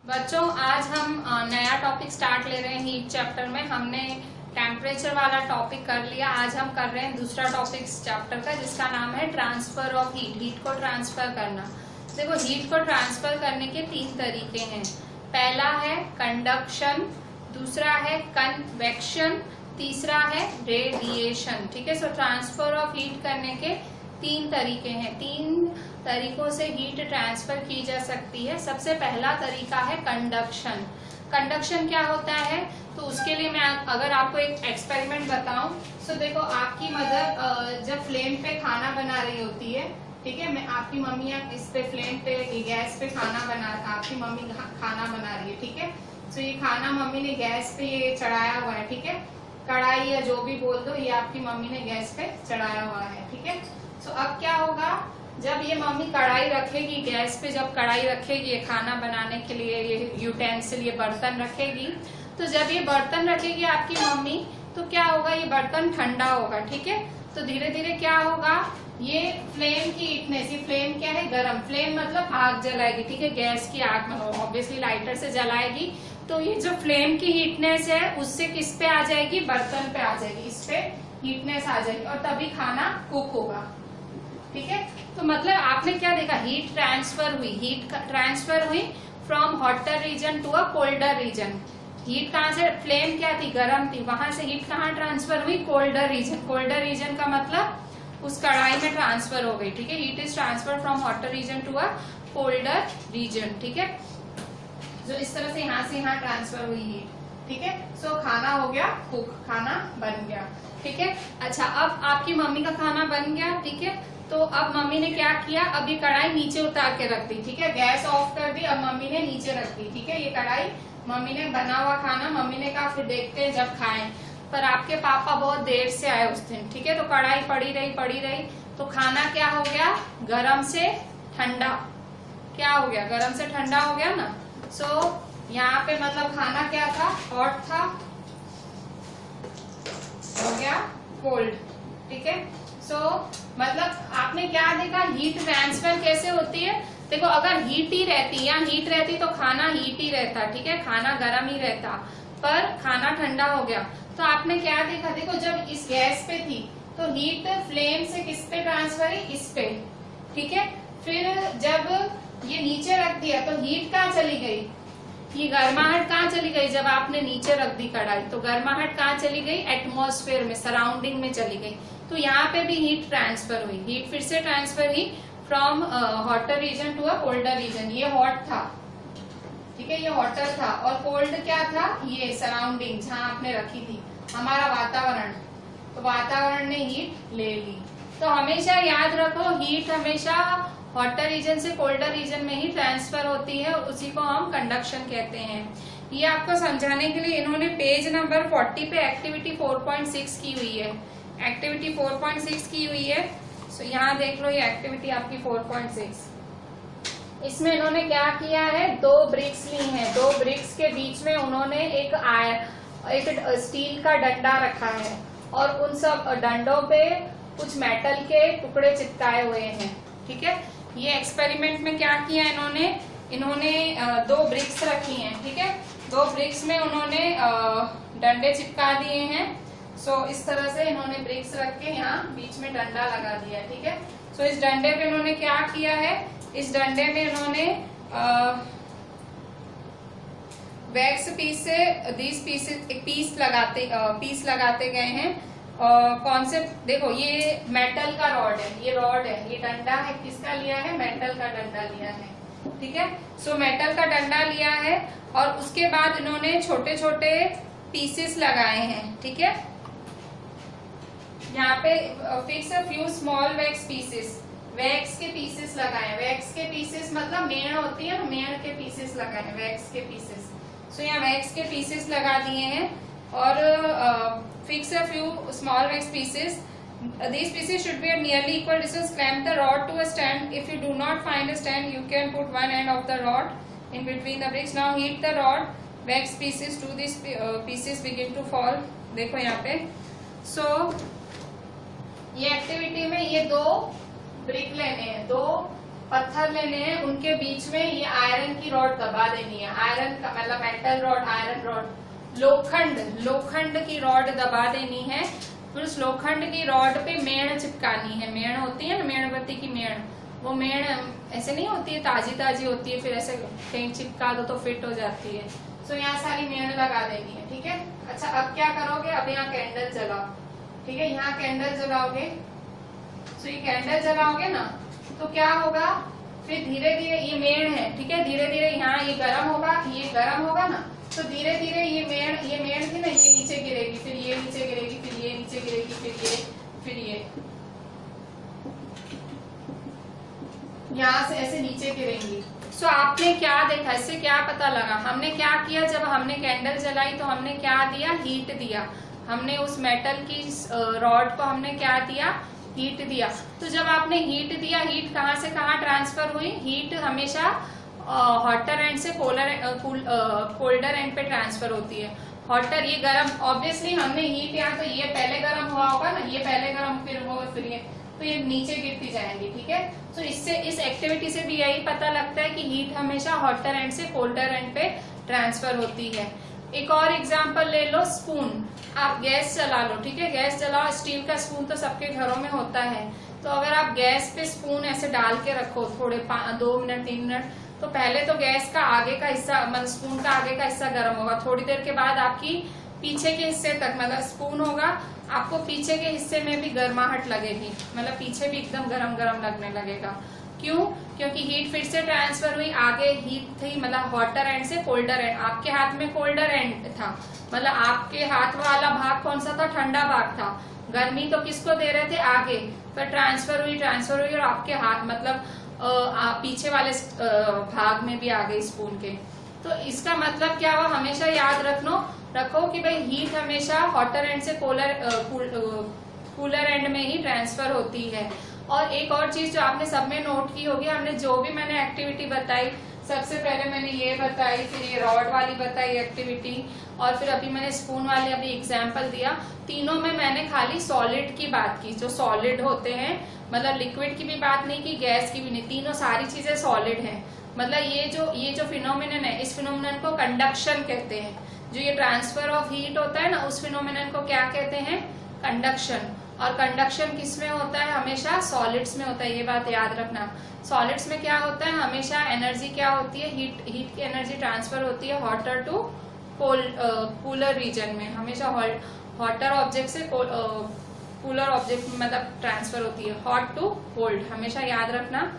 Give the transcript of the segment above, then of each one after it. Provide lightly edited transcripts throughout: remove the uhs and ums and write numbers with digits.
बच्चों आज हम नया टॉपिक स्टार्ट ले रहे हैं हीट चैप्टर में। हमने टेम्परेचर वाला टॉपिक कर लिया, आज हम कर रहे हैं दूसरा टॉपिक चैप्टर का जिसका नाम है ट्रांसफर ऑफ हीट। हीट को ट्रांसफर करना। देखो हीट को ट्रांसफर करने के तीन तरीके हैं। पहला है कंडक्शन, दूसरा है कन्वेक्शन, तीसरा है रेडिएशन। ठीक है, सो ट्रांसफर ऑफ हीट करने के तीन तरीके हैं। तीन तरीकों से हीट ट्रांसफर की जा सकती है। सबसे पहला तरीका है कंडक्शन। कंडक्शन क्या होता है, तो उसके लिए मैं अगर आपको एक एक्सपेरिमेंट बताऊं, तो देखो आपकी मदर जब फ्लेम पे खाना बना रही होती है, ठीक है, मैं आपकी मम्मी इस पे फ्लेम पे गैस पे आपकी मम्मी खाना बना रही है, ठीक है। तो ये खाना मम्मी ने गैस पे ये चढ़ाया हुआ है, ठीक है, कढ़ाई या जो भी बोल दो, ये आपकी मम्मी ने गैस पे चढ़ाया हुआ है, ठीक है। तो अब क्या होगा, जब ये मम्मी कढ़ाई रखेगी गैस पे, जब कढ़ाई रखेगी ये खाना बनाने के लिए, ये यूटेंसिल, ये बर्तन रखेगी, तो जब ये बर्तन रखेगी आपकी मम्मी, तो क्या होगा, ये बर्तन ठंडा होगा, ठीक है। तो धीरे धीरे क्या होगा, ये फ्लेम की हीटनेस, ये फ्लेम क्या है, गरम, फ्लेम मतलब आग जलाएगी, ठीक है, गैस की आग, ऑब्वियसली लाइटर से जलाएगी, तो ये जो फ्लेम की हीटनेस है उससे किस पे आ जाएगी, बर्तन पे आ जाएगी, इस पे हीटनेस आ जाएगी और तभी खाना कुक होगा, ठीक है। तो मतलब आपने क्या देखा, हीट ट्रांसफर हुई, हीट ट्रांसफर हुई from hotter region to a colder region. Heat कहाँ से, फ्लेम क्या थी, गर्म थी, वहां से हीट कहाँ ट्रांसफर हुई, कोल्डर रीजन। कोल्डर रीजन का मतलब उस कढ़ाई में ट्रांसफर हो गई, ठीक है। Heat is transfer from hotter region to a colder region, ठीक है। जो इस तरह से यहाँ ट्रांसफर हुई हीट, ठीक है। सो खाना हो गया कुक, खाना बन गया, ठीक है। अच्छा, अब आपकी मम्मी का खाना बन गया, ठीक है। तो अब मम्मी ने क्या किया, अब ये कढ़ाई नीचे उतार के रख दी, ठीक है, गैस ऑफ कर दी, अब मम्मी ने नीचे रख दी, ठीक है। ये कढ़ाई मम्मी ने बना हुआ खाना, मम्मी ने कहा फिर देखते हैं जब खाएं, पर आपके पापा बहुत देर से आए उस दिन, ठीक है। तो कढ़ाई पड़ी रही, तो खाना क्या हो गया, गरम से ठंडा, क्या हो गया, गरम से ठंडा हो गया ना। सो यहाँ पे मतलब खाना क्या था, हॉट था, हो गया कोल्ड, ठीक है। सो मतलब आपने क्या देखा, हीट ट्रांसफर कैसे होती है। देखो अगर हीट ही रहती, या हीट रहती तो खाना हीट ही रहता, ठीक है, खाना गर्म ही रहता, पर खाना ठंडा हो गया। तो आपने क्या देखा, देखो जब इस गैस पे थी तो हीट फ्लेम से किस पे ट्रांसफर है, इस पे, ठीक है। फिर जब ये नीचे रख दिया तो हीट कहाँ चली गई, ये गर्माहट कहाँ चली गई, जब आपने नीचे रख दी कढ़ाई तो गर्माहट कहाँ चली गई, एटमॉस्फेयर में, सराउंडिंग में चली गई। तो यहाँ पे भी हीट ट्रांसफर हुई, हीट फिर से ट्रांसफर हुई from hotter region to a colder region. ये हॉट था, ठीक है, ये हॉटर था, और कोल्ड क्या था, ये सराउंडिंग जहाँ आपने रखी थी, हमारा वातावरण, तो वातावरण ने हीट ले ली। तो हमेशा याद रखो, हीट हमेशा हॉटर रीजन से कोल्डर रीजन में ही ट्रांसफर होती है, उसी को हम कंडक्शन कहते हैं। ये आपको समझाने के लिए इन्होंने पेज नंबर 40 पे एक्टिविटी 4.6 की हुई है, एक्टिविटी 4.6 की हुई है। सो यहाँ देख लो, ये एक्टिविटी आपकी 4.6, इसमें इन्होंने क्या किया है, दो ब्रिक्स ली हैं, दो ब्रिक्स के बीच में उन्होंने एक स्टील का डंडा रखा है, और उन सब डंडों पे कुछ मेटल के टुकड़े चिपकाए हुए हैं, ठीक है। ये एक्सपेरिमेंट में क्या किया इन्होंने दो ब्रिक्स रखी हैं, ठीक है, दो ब्रिक्स में उन्होंने डंडे चिपका दिए हैं। सो इस तरह से इन्होंने ब्रिक्स रख के यहाँ बीच में डंडा लगा दिया, ठीक है। सो इस डंडे पे इन्होंने क्या किया है, इस डंडे में इन्होंने वैक्स पीस से पीस लगाते गए हैं। कॉन्सेप्ट देखो, ये मेटल का रॉड है, ये रॉड है, ये डंडा है, किसका लिया है, मेटल का डंडा लिया है, ठीक है। सो मेटल का डंडा लिया है, और उसके बाद इन्होंने छोटे छोटे पीसेस लगाए हैं, ठीक है। यहाँ पे fix a few small wax pieces, wax के पीसेस लगाए, वैक्स के पीसेस मतलब मेण होती है, मेण के पीसेस लगाए, वैक्स के पीसेस। सो यहाँ वैक्स के पीसेस लगा दिए हैं, और fix a few small wax pieces. These pieces should be at nearly equal distance. Clamp the rod to a stand. If you do not find a stand, you can put one end of the rod in between the bricks. Now heat the rod. Wax pieces to these pieces begin to fall. देखो यहाँ पे. So ये activity में ये दो brick लेने हैं, दो पत्थर लेने हैं, उनके बीच में ये आयरन की रॉड दबा देनी है। आयरन का मतलब मेटल रॉड, आयरन रॉड, लोखंड की रॉड दबा देनी है। फिर उस लोखंड की रॉड पे मेण चिपकानी है। मेण होती है ना, मेणबत्ती की मेण, वो मेण ऐसे नहीं होती है, ताजी ताजी होती है, फिर ऐसे कहीं चिपका दो तो फिट हो जाती है। तो यहाँ सारी मेण लगा देनी है, ठीक है। अच्छा, अब क्या करोगे, अब यहाँ कैंडल जलाओ, ठीक है। यहाँ कैंडल जलाओगे, तो ये कैंडल जलाओगे ना तो क्या होगा, फिर धीरे धीरे ये मेण है, ठीक है, धीरे धीरे यहाँ ये गर्म होगा, ये गर्म होगा ना, तो धीरे धीरे ये मेण थी ना, ये नीचे गिरेगी, फिर ये नीचे गिरेगी, फिर ये नीचे गिरेगी, फिर ये यहाँ से ऐसे नीचे गिरेंगी। सो आपने क्या देखा, इससे क्या पता लगा, हमने क्या किया, जब हमने कैंडल जलाई तो हमने क्या दिया, हीट दिया। हमने उस मेटल की रॉड को हमने क्या दिया, हीट दिया। तो जब आपने हीट दिया, हीट कहाँ से कहाँ ट्रांसफर हुई, हीट हमेशा हॉटर एंड से कोल्डर एंड पे ट्रांसफर होती है। हॉटर ये गर्म, ऑब्वियसली हमने हीट यहाँ, तो ये पहले गर्म हुआ होगा ना, ये पहले गर्म, फिर वो, फिर ये, तो ये नीचे गिरती जाएंगी, ठीक है। तो इससे, इस एक्टिविटी से भी यही पता लगता है कि हीट हमेशा हॉटर एंड से कोल्डर एंड पे ट्रांसफर होती है। एक और एग्जांपल ले लो, स्पून। आप गैस जला लो, ठीक है, गैस जलाओ, स्टील का स्पून तो सबके घरों में होता है। तो अगर आप गैस पे स्पून ऐसे डाल के रखो थोड़े 2 मिनट 3 मिनट, तो पहले तो गैस का आगे का हिस्सा, मतलब स्पून का आगे का हिस्सा गर्म होगा। थोड़ी देर के बाद आपकी पीछे के हिस्से तक, मतलब स्पून होगा, आपको पीछे के हिस्से में भी गर्माहट लगेगी, मतलब पीछे भी एकदम गरम गरम लगने लगेगा। क्यों? क्योंकि हीट फिर से ट्रांसफर हुई, आगे हीट थी, मतलब हॉटर एंड से कोल्डर एंड। आपके हाथ में कोल्डर एंड था, मतलब आपके हाथ वाला भाग कौन सा था, ठंडा भाग था। गर्मी तो किसको दे रहे थे, आगे, फिर ट्रांसफर हुई और आपके हाथ, मतलब पीछे वाले भाग में भी आ गई स्पून के। तो इसका मतलब क्या हुआ, हमेशा याद रखो कि भाई हीट हमेशा हॉटर एंड से कूलर एंड में ही ट्रांसफर होती है। और एक और चीज जो आपने सब में नोट की होगी, हमने जो भी मैंने एक्टिविटी बताई, सबसे पहले मैंने ये बताई, फिर ये रॉड वाली बताई एक्टिविटी, और फिर अभी मैंने स्पून वाली अभी एग्जाम्पल दिया। तीनों में मैंने खाली सॉलिड की बात की, जो सॉलिड होते हैं, मतलब लिक्विड की भी बात नहीं की, गैस की भी नहीं, तीनों सारी चीजें सॉलिड हैं। मतलब ये जो फिनोमिनन है, इस फिनोमिनन को कंडक्शन कहते हैं। जो ये ट्रांसफर ऑफ हीट होता है ना, उस फिनोमिनन को क्या कहते हैं, कंडक्शन। और कंडक्शन किस में होता है, हमेशा सॉलिड्स में होता है, ये बात याद रखना। सॉलिड्स में क्या होता है, हमेशा एनर्जी क्या होती है, हीट की एनर्जी ट्रांसफर होती है हॉटर टू कूलर रीजन में। हमेशा हॉटर ऑब्जेक्ट से कूलर ऑब्जेक्ट में मतलब ट्रांसफर होती है, हॉट टू कोल्ड, हमेशा याद रखना।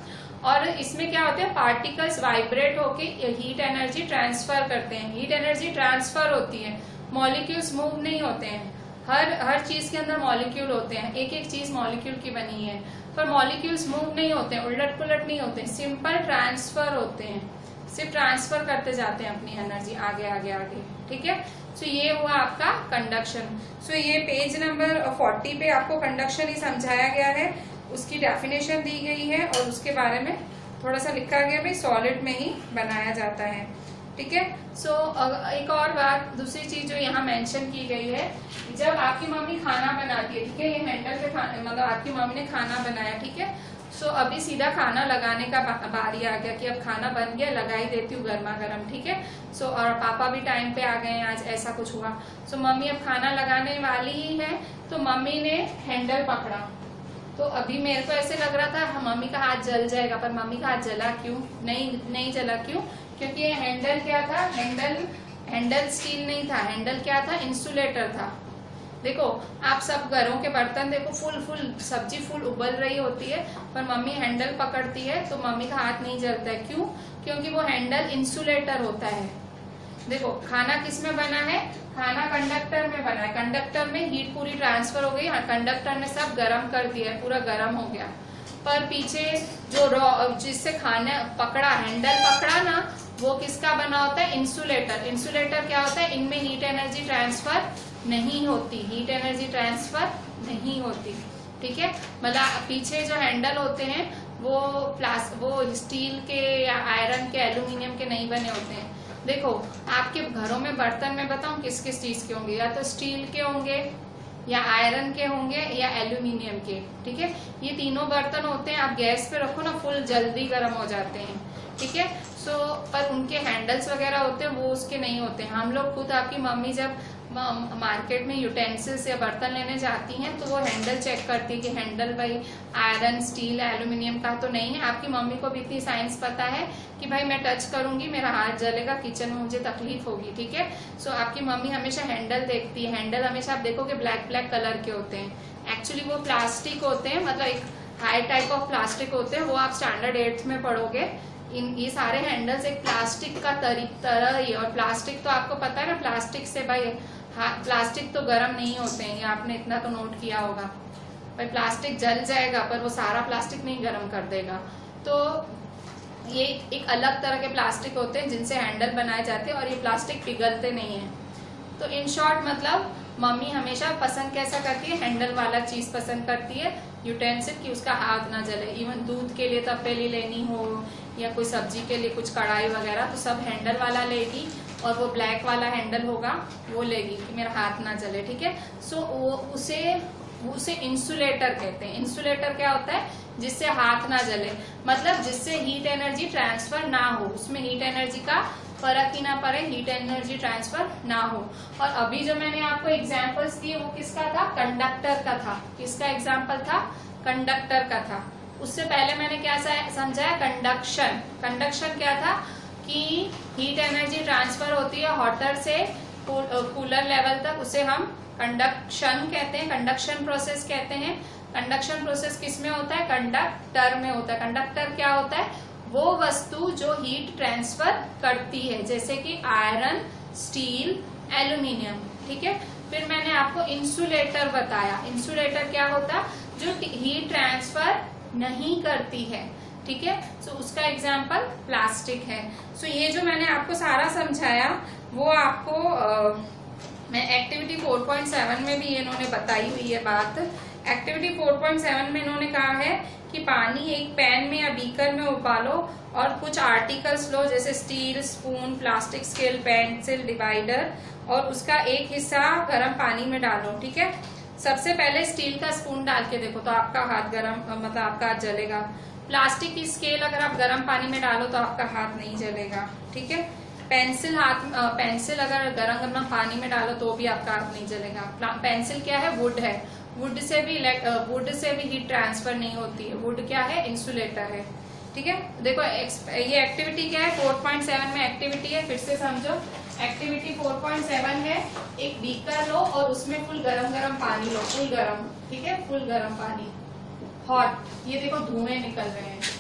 और इसमें क्या होता है, पार्टिकल्स वाइब्रेट होके हीट एनर्जी ट्रांसफर करते हैं। हीट एनर्जी ट्रांसफर होती है, मॉलिक्यूल्स मूव नहीं होते हैं। हर चीज के अंदर मॉलिक्यूल होते हैं, एक एक चीज मॉलिक्यूल की बनी है, पर मॉलिक्यूल्स मूव नहीं होते हैं, उलट पुलट नहीं होते हैं, सिंपल ट्रांसफर होते हैं, सिर्फ ट्रांसफर करते जाते हैं अपनी एनर्जी आगे आगे आगे, ठीक है। सो ये हुआ आपका कंडक्शन। सो ये पेज नंबर 40 पे आपको कंडक्शन ही समझाया गया है, उसकी डेफिनेशन दी गई है और उसके बारे में थोड़ा सा लिखा गया भाई सॉलिड में ही बनाया जाता है, ठीक है। सो एक और बात, दूसरी चीज जो यहाँ मेंशन की गई है, जब आपकी मम्मी खाना बनाती है, ठीक है, ये हैंडल पे मतलब आपकी मम्मी ने खाना बनाया, ठीक है। सो अभी सीधा खाना लगाने का बारी आ गया कि अब खाना बन गया, लगा ही देती हूँ गर्मा गर्म, ठीक है। सो और पापा भी टाइम पे आ गए, आज ऐसा कुछ हुआ। सो मम्मी अब खाना लगाने वाली ही है, तो मम्मी ने हैंडल पकड़ा, तो अभी मेरे को ऐसे लग रहा था मम्मी का हाथ जल जाएगा, पर मम्मी का हाथ जला क्यों नहीं जला, क्यों? क्योंकि ये हैंडल क्या था, हैंडल स्टील नहीं था, हैंडल क्या था, इंसुलेटर था। देखो आप सब घरों के बर्तन देखो, फुल सब्जी फुल उबल रही होती है, पर मम्मी हैंडल पकड़ती है तो मम्मी का हाथ नहीं जलता है, क्यों? क्योंकि वो हैंडल इंसुलेटर होता है। देखो खाना किस में बना है, खाना कंडक्टर में बना है, कंडक्टर में हीट पूरी ट्रांसफर हो गई, कंडक्टर ने सब गर्म कर दिया, पूरा गर्म हो गया। पर पीछे जो जिससे खाने पकड़ा, हैंडल पकड़ा ना, वो किसका बना होता है, इंसुलेटर। इंसुलेटर क्या होता है, इनमें हीट एनर्जी ट्रांसफर नहीं होती, हीट एनर्जी ट्रांसफर नहीं होती, ठीक है। मतलब पीछे जो हैंडल होते हैं वो स्टील के या आयरन के, एल्यूमिनियम के नहीं बने होते हैं। देखो आपके घरों में बर्तन में बताऊं किस किस चीज के होंगे, या तो स्टील के होंगे, या आयरन के होंगे या एल्यूमिनियम के, ठीक है। ये तीनों बर्तन होते हैं, आप गैस पे रखो ना फुल जल्दी गर्म हो जाते हैं, ठीक है। सो पर उनके हैंडल्स वगैरह होते हैं, वो उसके नहीं होते हैं। हम लोग खुद, आपकी मम्मी जब मार्केट में यूटेंसिल्स या बर्तन लेने जाती हैं तो वो हैंडल चेक करती है कि हैंडल भाई आयरन, स्टील, एल्यूमिनियम का तो नहीं है। आपकी मम्मी को भी इतनी साइंस पता है कि भाई मैं टच करूंगी मेरा हाथ जलेगा, किचन में मुझे तकलीफ होगी, ठीक है। सो आपकी मम्मी हमेशा हैंडल देखती है। हैंडल हमेशा आप देखोगे ब्लैक ब्लैक कलर के होते हैं, एक्चुअली वो प्लास्टिक होते हैं, मतलब एक हाई टाइप ऑफ प्लास्टिक होते हैं, वो आप स्टैंडर्ड 8th में पढ़ोगे। ये सारे हैंडल्स एक प्लास्टिक का तरह ही, और प्लास्टिक तो आपको पता है ना, प्लास्टिक से भाई प्लास्टिक तो गर्म नहीं होते हैं, ये आपने इतना तो नोट किया होगा। भाई प्लास्टिक जल जाएगा पर वो सारा प्लास्टिक नहीं गर्म कर देगा। तो ये एक अलग तरह के प्लास्टिक होते हैं जिनसे हैंडल बनाए जाते हैं, और ये प्लास्टिक पिघलते नहीं है। तो इन शॉर्ट मतलब मम्मी हमेशा पसंद कैसा करती है, हैंडल वाला चीज पसंद करती है यूटेंसिल, कि उसका हाथ ना जले। इवन दूध के लिए तपेली लेनी हो या कोई सब्जी के लिए कुछ कढ़ाई वगैरह, तो सब हैंडल वाला लेगी, और वो ब्लैक वाला हैंडल होगा वो लेगी कि मेरा हाथ ना जले, ठीक है। सो उसे इंसुलेटर कहते हैं। इंसुलेटर क्या होता है, जिससे हाथ ना जले, मतलब जिससे हीट एनर्जी ट्रांसफर ना हो, उसमें हीट एनर्जी का फर्क ही ना पड़े, हीट एनर्जी ट्रांसफर ना हो। और अभी जो मैंने आपको एग्जांपल्स दिए वो किसका था, कंडक्टर का था। किसका एग्जांपल था, कंडक्टर का था। उससे पहले मैंने क्या समझाया, कंडक्शन। कंडक्शन क्या था कि हीट एनर्जी ट्रांसफर होती है हॉटर से कूलर लेवल तक, उसे हम कंडक्शन कहते हैं, कंडक्शन प्रोसेस कहते हैं। कंडक्शन प्रोसेस किस में होता है, कंडक्टर में होता है। कंडक्टर क्या होता है, वो वस्तु जो हीट ट्रांसफर करती है, जैसे कि आयरन, स्टील, एल्यूमिनियम, ठीक है। फिर मैंने आपको इंसुलेटर बताया। इंसुलेटर क्या होता, जो हीट ट्रांसफर नहीं करती है, ठीक है। सो उसका एग्जाम्पल प्लास्टिक है। सो ये जो मैंने आपको सारा समझाया वो आपको मैं एक्टिविटी 4.7 में भी इन्होंने बताई हुई है बात। एक्टिविटी 4.7 में इन्होंने कहा है कि पानी एक पैन में या बीकर में उबालो और कुछ आर्टिकल्स लो, जैसे steel, spoon, plastic scale, pencil, divider, और उसका एक हिस्सा गर्म पानी में डालो, ठीक है। सबसे पहले स्टील का स्पून डाल के देखो तो आपका हाथ गर्म, मतलब आपका हाथ जलेगा। प्लास्टिक की स्केल अगर आप गर्म पानी में डालो तो आपका हाथ नहीं जलेगा, ठीक है। पेंसिल अगर गर्म पानी में डालो तो भी आपका हाथ नहीं जलेगा। पेंसिल क्या है, वुड है, वुड से भी हीट ट्रांसफर नहीं होती है। वुड क्या है, इंसुलेटर है, ठीक है। देखो ये एक्टिविटी क्या है, 4.7 में एक्टिविटी है, फिर से समझो। एक्टिविटी 4.7 है, एक बीकर लो और उसमें फुल गरम पानी लो, फुल गरम, ठीक है, फुल गरम पानी, हॉट। ये देखो धुएं निकल रहे हैं।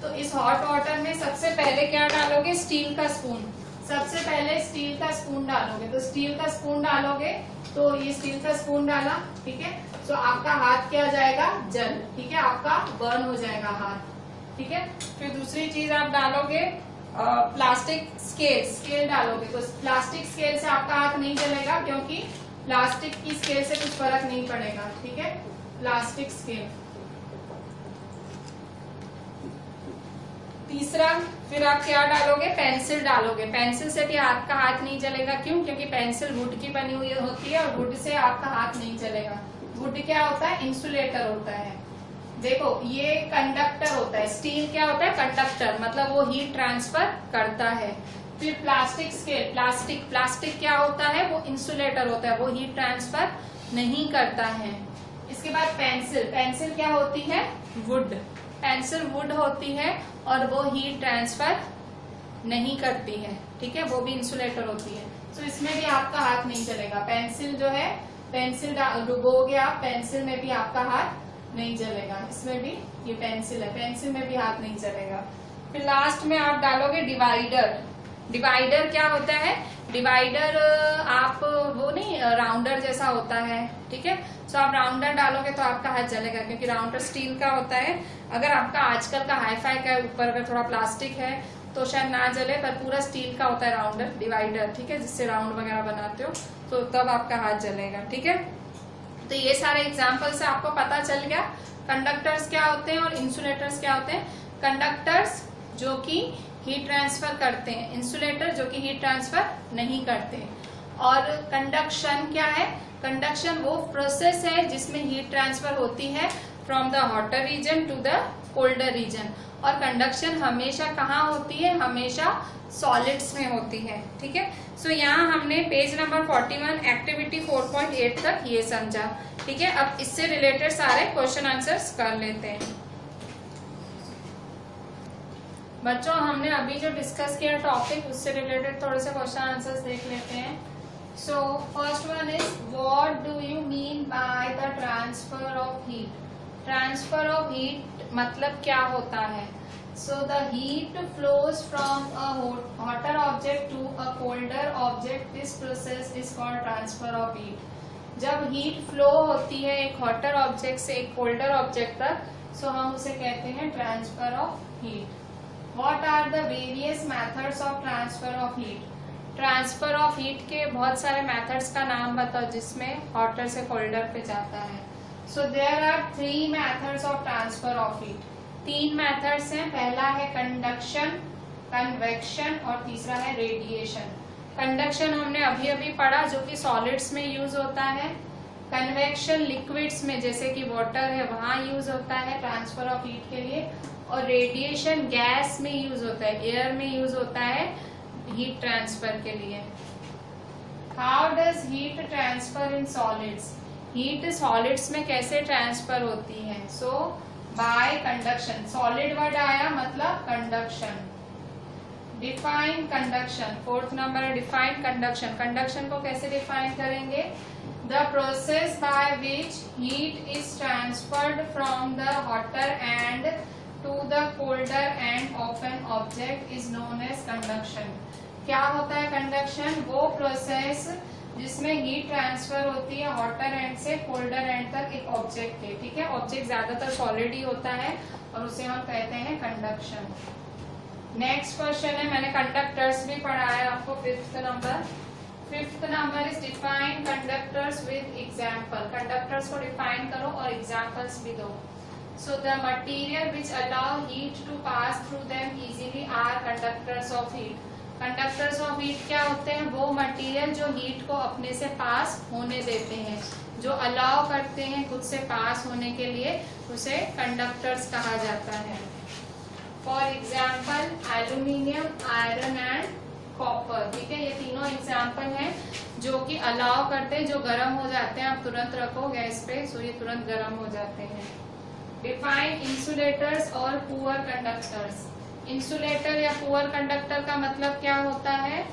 तो इस हॉट वाटर में सबसे पहले क्या डालोगे, स्टील का स्पून। सबसे पहले स्टील का स्पून डालोगे, तो स्टील का स्पून डालोगे तो ये स्टील का स्पून डाला, ठीक है। तो आपका हाथ क्या जाएगा, जल, ठीक है, आपका बर्न हो जाएगा हाथ, ठीक है। फिर दूसरी चीज आप डालोगे प्लास्टिक स्केल डालोगे, तो प्लास्टिक स्केल से आपका हाथ नहीं जलेगा क्योंकि प्लास्टिक की स्केल से कुछ फर्क नहीं पड़ेगा, ठीक है। Plastic scale. तीसरा फिर आप क्या डालोगे, पेंसिल डालोगे। पेंसिल से भी आपका हाथ नहीं जलेगा, क्यों, क्योंकि पेंसिल वुड की बनी हुई होती है और वुड से आपका हाथ नहीं जलेगा। वुड क्या होता है, इंसुलेटर होता है। देखो ये कंडक्टर होता है, स्टील क्या होता है, कंडक्टर, मतलब वो हीट ट्रांसफर करता है। फिर प्लास्टिक स्केल, प्लास्टिक क्या होता है, वो इंसुलेटर होता है, वो हीट ट्रांसफर नहीं करता है। इसके बाद पेंसिल क्या होती है, वुड, पेंसिल वुड होती है और वो हीट ट्रांसफर नहीं करती है, ठीक है, वो भी इंसुलेटर होती है। तो इसमें भी आपका हाथ नहीं चलेगा। पेंसिल जो है, पेंसिल डुबोगे आप, पेंसिल में भी आपका हाथ नहीं जलेगा। इसमें भी ये पेंसिल है, पेंसिल में भी हाथ नहीं जलेगा। फिर लास्ट में आप डालोगे डिवाइडर। डिवाइडर क्या होता है, डिवाइडर आप वो नहीं राउंडर जैसा होता है, ठीक है। तो आप राउंडर डालोगे तो आपका हाथ जलेगा, क्योंकि राउंडर स्टील का होता है। अगर आपका आजकल का हाईफाई का ऊपर अगर थोड़ा प्लास्टिक है तो शायद ना जले, पर पूरा स्टील का होता है राउंडर, डिवाइडर, ठीक है, जिससे राउंड वगैरह बनाते हो तो तब आपका हाथ जलेगा, ठीक है। तो ये सारे एग्जाम्पल से आपको पता चल गया कंडक्टर्स क्या होते हैं और इंसुलेटर्स क्या होते हैं। कंडक्टर्स जो कि हीट ट्रांसफर करते हैं, इंसुलेटर जो कि हीट ट्रांसफर नहीं करते। और कंडक्शन क्या है? कंडक्शन वो प्रोसेस है जिसमें हीट ट्रांसफर होती है from the hotter region to the colder region. और कंडक्शन हमेशा कहाँ होती है? हमेशा सॉलिड्स में होती है। ठीक है, सो यहाँ हमने पेज नंबर 41 एक्टिविटी 4.8 तक ये समझा। ठीक है, अब इससे रिलेटेड सारे क्वेश्चन आंसर्स कर लेते हैं। बच्चों, हमने अभी जो डिस्कस किया टॉपिक, उससे रिलेटेड थोड़े से क्वेश्चन आंसर्स देख लेते हैं। So first one is, what do you mean by the transfer of heat? Transfer of heat मतलब क्या होता है? So the heat flows from a hotter object to a colder object. This process is called transfer of heat. जब heat flow होती है एक hotter object से एक कोल्डर ऑब्जेक्ट तक, सो हम उसे कहते हैं transfer of heat. What are the various methods of transfer of heat? Transfer of heat के बहुत सारे मेथड्स का नाम बताओ जिसमें हॉटर से कोल्डर पे जाता है। So there are 3 methods of transfer of heat. 3 methods हैं। पहला है कंडक्शन, कन्वेक्शन और तीसरा है रेडिएशन। कंडक्शन हमने अभी अभी पढ़ा, जो कि सॉलिड्स में यूज होता है। कन्वेक्शन लिक्विड्स में जैसे कि वाटर है वहां यूज होता है ट्रांसफर ऑफ हीट के लिए। और रेडिएशन गैस में यूज होता है, एयर में यूज होता है हीट ट्रांसफर के लिए। How does heat transfer in solids? Heat solids में कैसे ट्रांसफर होती है? So by conduction. Solid word आया मतलब conduction. Define conduction, 4th number है डिफाइन कंडक्शन। कंडक्शन को कैसे डिफाइन करेंगे? The process by which heat is transferred from the hotter end to the colder end of an object is known as conduction. क्या होता है conduction? वो process जिसमें heat transfer होती है हॉटर एंड से कोल्डर एंड तक एक ऑब्जेक्ट के। ठीक है, ऑब्जेक्ट ज्यादातर सॉलिड ही होता है और उसे हम कहते हैं कंडक्शन। नेक्स्ट क्वेश्चन है, मैंने कंडक्टर्स भी पढ़ाया आपको 5th number. 5th number is define conductors with example. Conductors को डिफाइन करो और एग्जाम्पल्स भी दो। So the material which allow heat to pass through them easily are conductors of heat. Conductors of heat क्या होते हैं? वो मटेरियल जो हीट को अपने से पास होने देते हैं, जो अलाउ करते हैं खुद से पास होने के लिए, उसे कंडक्टर्स कहा जाता है। For example aluminium, iron and copper. ठीक है, ये तीनों एग्जाम्पल हैं जो कि अलाउ करते हैं, जो गर्म हो जाते हैं। आप तुरंत रखो गैस पे, सो ये तुरंत गर्म हो जाते हैं। डिफाइन इंसुलेटर्स और पुअर कंडक्टर्स। इंसुलेटर या पुअर कंडक्टर का मतलब क्या होता है?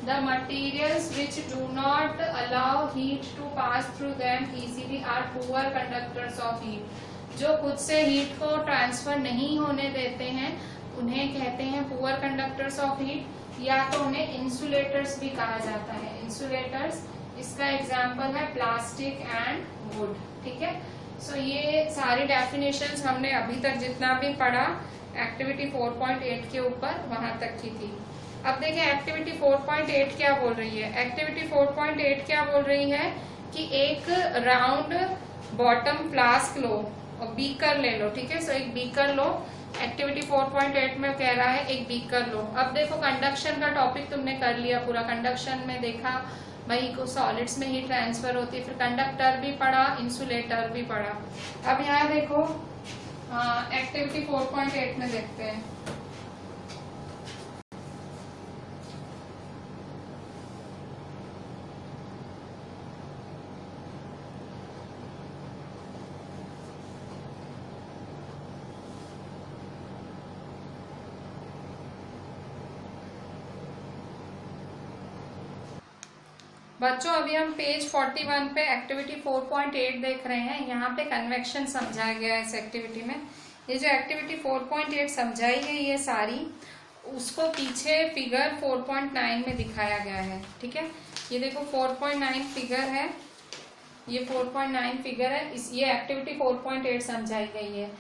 The materials which do not allow heat to pass through them easily are poor conductors of heat. जो खुद से हीट को ट्रांसफर नहीं होने देते हैं उन्हें कहते हैं पुअर कंडक्टर्स ऑफ हीट, या तो उन्हें इंसुलेटर्स भी कहा जाता है। इंसुलेटर्स, इसका एग्जाम्पल है प्लास्टिक एंड वुड। ठीक है, सो ये सारी डेफिनेशंस हमने अभी तक जितना भी पढ़ा एक्टिविटी 4.8 के ऊपर वहां तक की थी। अब देखिए एक्टिविटी 4.8 क्या बोल रही है। एक्टिविटी 4.8 क्या बोल रही है कि एक राउंड बॉटम फ्लास्क लो और बीकर ले लो। ठीक है, सो एक बीकर लो। एक्टिविटी 4.8 में कह रहा है एक बीकर लो। अब देखो कंडक्शन का टॉपिक तुमने कर लिया पूरा। कंडक्शन में देखा भाई को सॉलिड्स में ही ट्रांसफर होती है, फिर कंडक्टर भी पढ़ा, इंसुलेटर भी पढ़ा। अब यहाँ देखो एक्टिविटी 4.8 में देखते हैं। बच्चों अभी हम पेज 41 पे एक्टिविटी 4.8 देख रहे हैं। यहाँ पे कन्वेक्शन समझाया गया है इस एक्टिविटी में। ये जो एक्टिविटी 4.8 समझाई है ये सारी, उसको पीछे फिगर 4.9 में दिखाया गया है। ठीक है, ये देखो 4.9 फिगर है, ये 4.9 फिगर है। ये एक्टिविटी 4.8 समझाई गई है।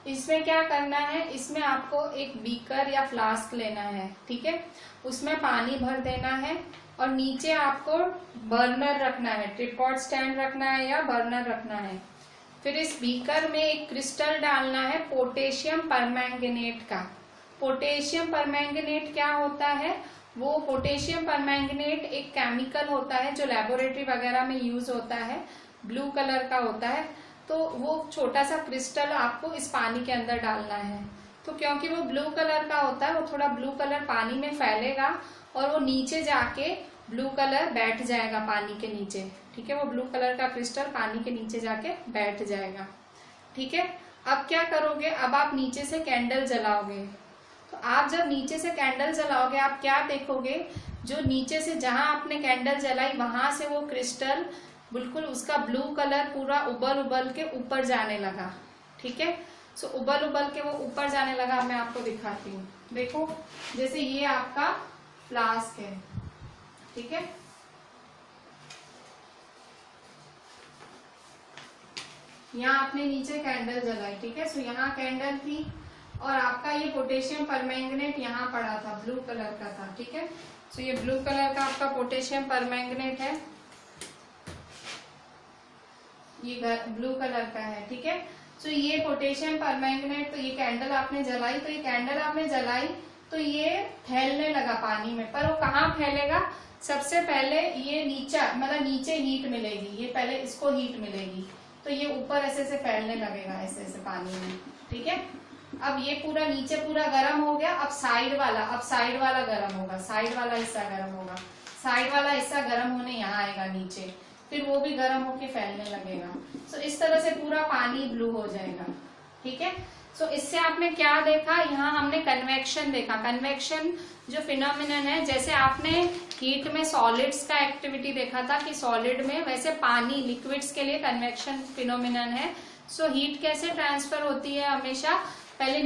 इसमें क्या करना है, इसमें आपको एक बीकर या फ्लास्क लेना है। ठीक है, उसमें पानी भर देना है और नीचे आपको बर्नर रखना है, ट्रिपॉड स्टैंड रखना है या बर्नर रखना है। फिर इस बीकर में एक क्रिस्टल डालना है पोटेशियम परमैंगनेट का। पोटेशियम परमैंगनेट क्या होता है? वो पोटेशियम परमैंगनेट एक केमिकल होता है जो लेबोरेटरी वगैरह में यूज होता है, ब्लू कलर का होता है। तो वो छोटा सा क्रिस्टल आपको इस पानी के अंदर डालना है। तो क्योंकि वो ब्लू कलर का होता है, वो थोड़ा ब्लू कलर पानी में फैलेगा और वो नीचे जाके ब्लू कलर बैठ जाएगा पानी के नीचे। ठीक है, वो ब्लू कलर का क्रिस्टल पानी के नीचे जाके बैठ जाएगा। ठीक है, अब क्या करोगे, अब आप नीचे से कैंडल जलाओगे। तो आप जब नीचे से कैंडल जलाओगे, आप क्या देखोगे, जो नीचे से जहां आपने कैंडल जलाई वहां से वो क्रिस्टल बिल्कुल उसका ब्लू कलर पूरा उबल उबल के ऊपर जाने लगा। ठीक है, सो उबल उबल के वो ऊपर जाने लगा। मैं आपको दिखाती हूँ, देखो जैसे ये आपका फ्लास्क है। ठीक है, यहाँ आपने नीचे कैंडल जलाई। ठीक है, सो यहाँ कैंडल थी और आपका ये पोटेशियम परमैंगनेट यहाँ पड़ा था, ब्लू कलर का था। ठीक है, सो ये ब्लू कलर का आपका पोटेशियम परमैंगनेट है, ये ब्लू कलर का है। ठीक है, सो ये पोटेशियम परमैंगनेट, तो ये कैंडल आपने जलाई, तो ये कैंडल आपने जलाई तो ये फैलने लगा पानी में। पर वो कहाँ फैलेगा, सबसे पहले ये नीचा मतलब नीचे हीट मिलेगी, ये पहले इसको हीट मिलेगी तो ये ऊपर ऐसे से फैलने लगेगा, ऐसे ऐसे पानी में। ठीक है, अब ये पूरा नीचे पूरा गर्म हो गया। अब साइड वाला गर्म होगा, साइड वाला हिस्सा गर्म होगा, साइड वाला हिस्सा गर्म होने यहाँ आएगा नीचे, फिर वो भी गर्म होके फैलने लगेगा। सो इस तरह से पूरा पानी ब्लू हो जाएगा। ठीक है, सो इससे आपने क्या देखा, यहाँ हमने कन्वेक्शन देखा। कन्वेक्शन जो फिनोमिनन है, जैसे आपने हीट में सॉलिड्स का एक्टिविटी देखा था कि सॉलिड में, वैसे पानी लिक्विड्स के लिए कन्वेक्शन फिनोमिनन है। सो हीट कैसे ट्रांसफर होती है, हमेशा पहले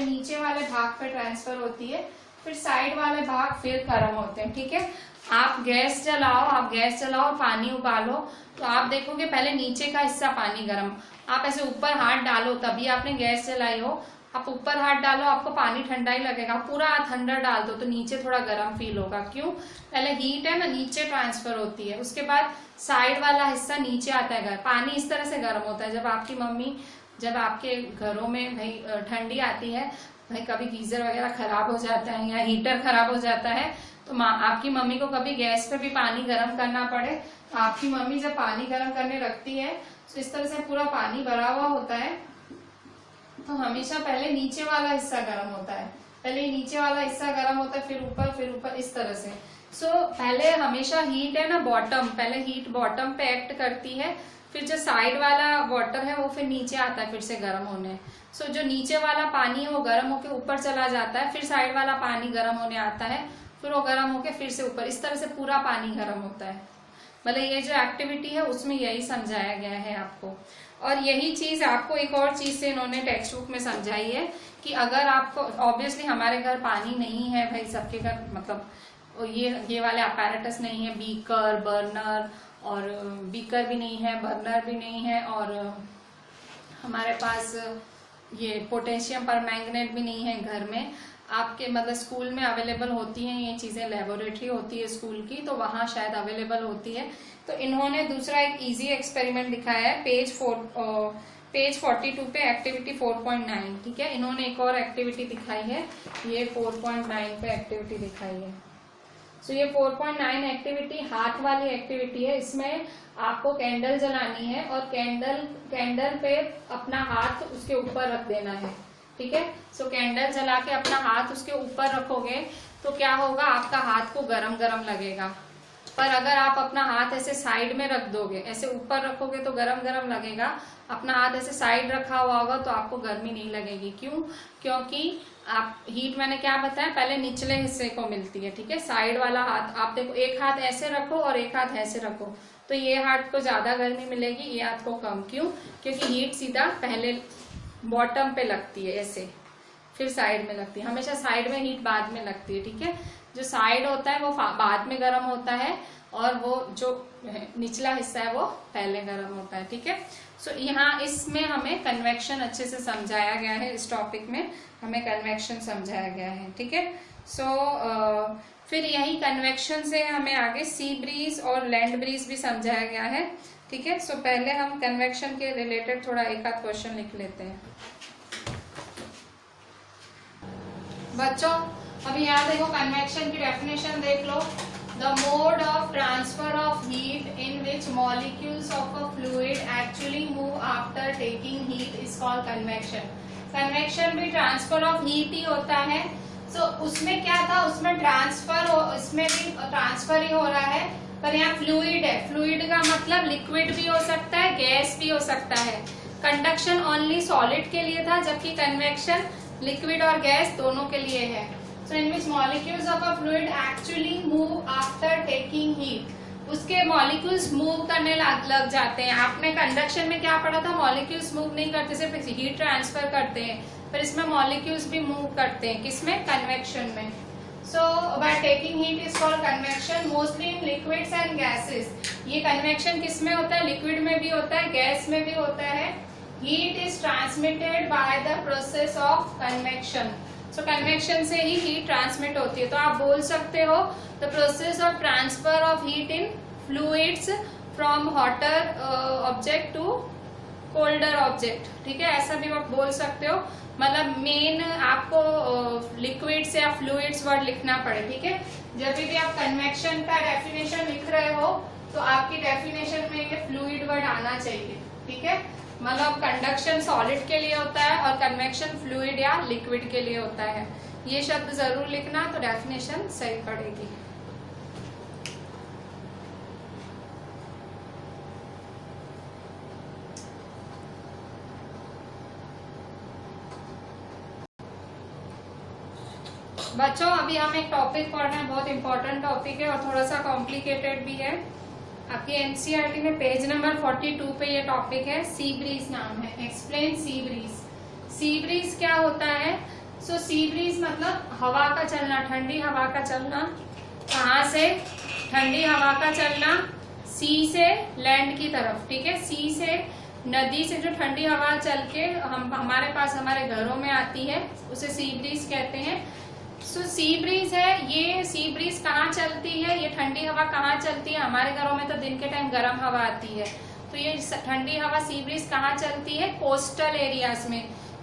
नीचे वाले भाग पे ट्रांसफर होती है, फिर साइड वाले भाग फिर गर्म होते हैं। ठीक है, आप गैस जलाओ पानी उबालो, तो आप देखोगे पहले नीचे का हिस्सा पानी गर्म, आप ऐसे ऊपर हाथ डालो तभी आपने गैस जलाई हो, आप ऊपर हाथ डालो आपको पानी ठंडा ही लगेगा, पूरा हाथ अंदर डाल दो तो नीचे थोड़ा गर्म फील होगा। क्यों, पहले हीट है ना, नीचे ट्रांसफर होती है, उसके बाद साइड वाला हिस्सा नीचे आता है। पानी इस तरह से गर्म होता है। जब आपकी मम्मी, जब आपके घरों में भाई ठंडी आती है, भाई कभी गीजर वगैरह खराब हो जाता है या हीटर खराब हो जाता है, तो आपकी मम्मी को कभी गैस पे भी पानी गर्म करना पड़े, तो आपकी मम्मी जब पानी गर्म करने रखती है तो इस तरह से पूरा पानी भरा हुआ होता है, तो हमेशा पहले नीचे वाला हिस्सा गर्म होता है, पहले नीचे वाला हिस्सा गर्म होता है, फिर ऊपर इस तरह से। सो पहले हमेशा हीट है ना बॉटम, पहले हीट बॉटम पे एक्ट करती है, फिर जो साइड वाला वाटर है वो फिर नीचे आता है फिर से गर्म होने। सो जो नीचे वाला पानी है वो गर्म होके ऊपर चला जाता है, फिर साइड वाला पानी गर्म होने आता है, फिर वो गर्म होके फिर से ऊपर, इस तरह से पूरा पानी गर्म होता है। मतलब ये जो एक्टिविटी है उसमें यही समझाया गया है आपको। और यही चीज आपको एक और चीज से इन्होंने टेक्स्ट बुक में समझाई है कि अगर आपको, ऑब्वियसली हमारे घर पानी नहीं है भाई, सबके घर मतलब ये वाले अपैरेटस नहीं है, बीकर बर्नर, और बीकर भी नहीं है, बर्नर भी नहीं है, और हमारे पास ये पोटेशियम परमैंगनेट भी नहीं है घर में। आपके मतलब स्कूल में अवेलेबल होती हैं ये चीजें, लेबोरेटरी होती है स्कूल की, तो वहां शायद अवेलेबल होती है। तो इन्होंने दूसरा एक इजी एक्सपेरिमेंट दिखाया है पेज 42 पे, एक्टिविटी 4.9। ठीक है, इन्होंने एक और एक्टिविटी दिखाई है, ये 4.9 पे एक्टिविटी दिखाई है। सो ये 4.9 एक्टिविटी हाथ वाली एक्टिविटी है। इसमें आपको कैंडल जलानी है और कैंडल पे अपना हाथ उसके ऊपर रख देना है। ठीक है, सो कैंडल जला के अपना हाथ उसके ऊपर रखोगे तो क्या होगा, आपका हाथ को गरम गरम लगेगा। पर अगर आप अपना हाथ ऐसे साइड में रख दोगे, ऐसे ऊपर रखोगे तो गरम गरम लगेगा, अपना हाथ ऐसे साइड रखा हुआ होगा तो आपको गर्मी नहीं लगेगी। क्यों, क्योंकि आप हीट, मैंने क्या बताया, पहले निचले हिस्से को मिलती है। ठीक है, साइड वाला हाथ आप देखो, एक हाथ ऐसे रखो और एक हाथ ऐसे रखो, तो ये हाथ को ज्यादा गर्मी मिलेगी, ये हाथ को कम। क्यों, क्योंकि हीट सीधा पहले बॉटम पे लगती है ऐसे, फिर साइड में लगती है। हमेशा साइड में हीट बाद में लगती है। ठीक है, जो साइड होता है वो बाद में गर्म होता है और वो जो निचला हिस्सा है वो पहले गर्म होता है। ठीक है, सो यहाँ इसमें हमें कन्वेक्शन अच्छे से समझाया गया है, इस टॉपिक में हमें कन्वेक्शन समझाया गया है। ठीक है, सो फिर यही कन्वेक्शन से हमें आगे सी ब्रीज और लैंड ब्रीज भी समझाया गया है। ठीक है, सो पहले हम कन्वेक्शन के रिलेटेड थोड़ा एक आध क्वेश्चन लिख लेते हैं। बच्चों, अब यहाँ देखो कन्वेक्शन की डेफिनेशन देख लो। The mode of transfer of heat in which molecules of a fluid actually move after taking heat is called convection. Convection भी ट्रांसफर ऑफ हीट ही होता है। सो उसमें क्या था, उसमें इसमें भी ट्रांसफर ही हो रहा है, पर यहाँ फ्लूइड है। फ्लूइड का मतलब लिक्विड भी हो सकता है, गैस भी हो सकता है। कंडक्शन ओनली सॉलिड के लिए था, जबकि कन्वेक्शन लिक्विड और गैस दोनों के लिए है। So in which molecules of a fluid actually move after taking heat, उसके मॉलिक्यूल्स मूव करने लग जाते हैं। आपने कंडक्शन में क्या पढ़ा था, मॉलिक्यूल्स मूव नहीं करते, सिर्फ हीट ट्रांसफर करते हैं, पर इसमें मॉलिक्यूल्स भी मूव करते हैं। किसमें, कन्वेक्शन में। So by taking heat is called convection mostly in liquids and gases. ये कन्वेक्शन किसमें होता है, लिक्विड में भी होता है, गैस में भी होता है। Heat is transmitted by the process of convection. So convection से ही हीट ट्रांसमिट होती है। तो आप बोल सकते हो the process of transfer of heat in fluids from hotter object to colder object. ठीक है, ऐसा भी आप बोल सकते हो। मतलब मेन आपको लिक्विड्स या फ्लूइड्स वर्ड लिखना पड़े। ठीक है, जब भी आप कन्वेक्शन का डेफिनेशन लिख रहे हो तो आपकी डेफिनेशन में ये फ्लूइड वर्ड आना चाहिए। ठीक है, मतलब कंडक्शन सॉलिड के लिए होता है और कन्वेक्शन फ्लूइड या लिक्विड के लिए होता है। ये शब्द जरूर लिखना, तो डेफिनेशन सही पड़ेगी। बच्चों अभी हम एक टॉपिक पढ़ रहे हैं, बहुत इंपॉर्टेंट टॉपिक है और थोड़ा सा कॉम्प्लिकेटेड भी है। आपके एनसीईआरटी में पेज नंबर 42 पे ये टॉपिक है, सी ब्रीज नाम है। Explain sea breeze. Sea breeze क्या होता है? सो सी ब्रीज मतलब हवा का चलना, ठंडी हवा का चलना। कहाँ से? ठंडी हवा का चलना सी से लैंड की तरफ। ठीक है, सी से नदी से जो ठंडी हवा चल के हमारे पास हमारे घरों में आती है, उसे सी ब्रीज कहते हैं। सो सी ब्रीज है, ये सी ब्रीज कहाँ चलती है, ये ठंडी हवा कहाँ चलती है? हमारे घरों में तो दिन के टाइम गर्म हवा आती है, तो ये ठंडी हवा सी ब्रीज कहाँ चलती है? कोस्टल एरियाज में।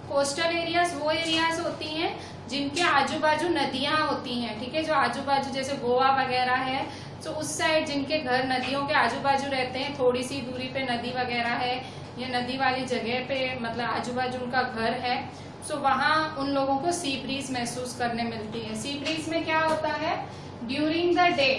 कोस्टल एरियाज वो एरियाज होती हैं जिनके आजू बाजू नदियां होती हैं। ठीक है, जो आजू बाजू जैसे गोवा वगैरह है, तो उस साइड जिनके घर नदियों के आजू बाजू रहते हैं, थोड़ी सी दूरी पे नदी वगैरह है या नदी वाली जगह पे मतलब आजू बाजू उनका घर है, सो वहाँ उन लोगों को सी ब्रीज महसूस करने मिलती है। सी ब्रीज में क्या होता है? During the day,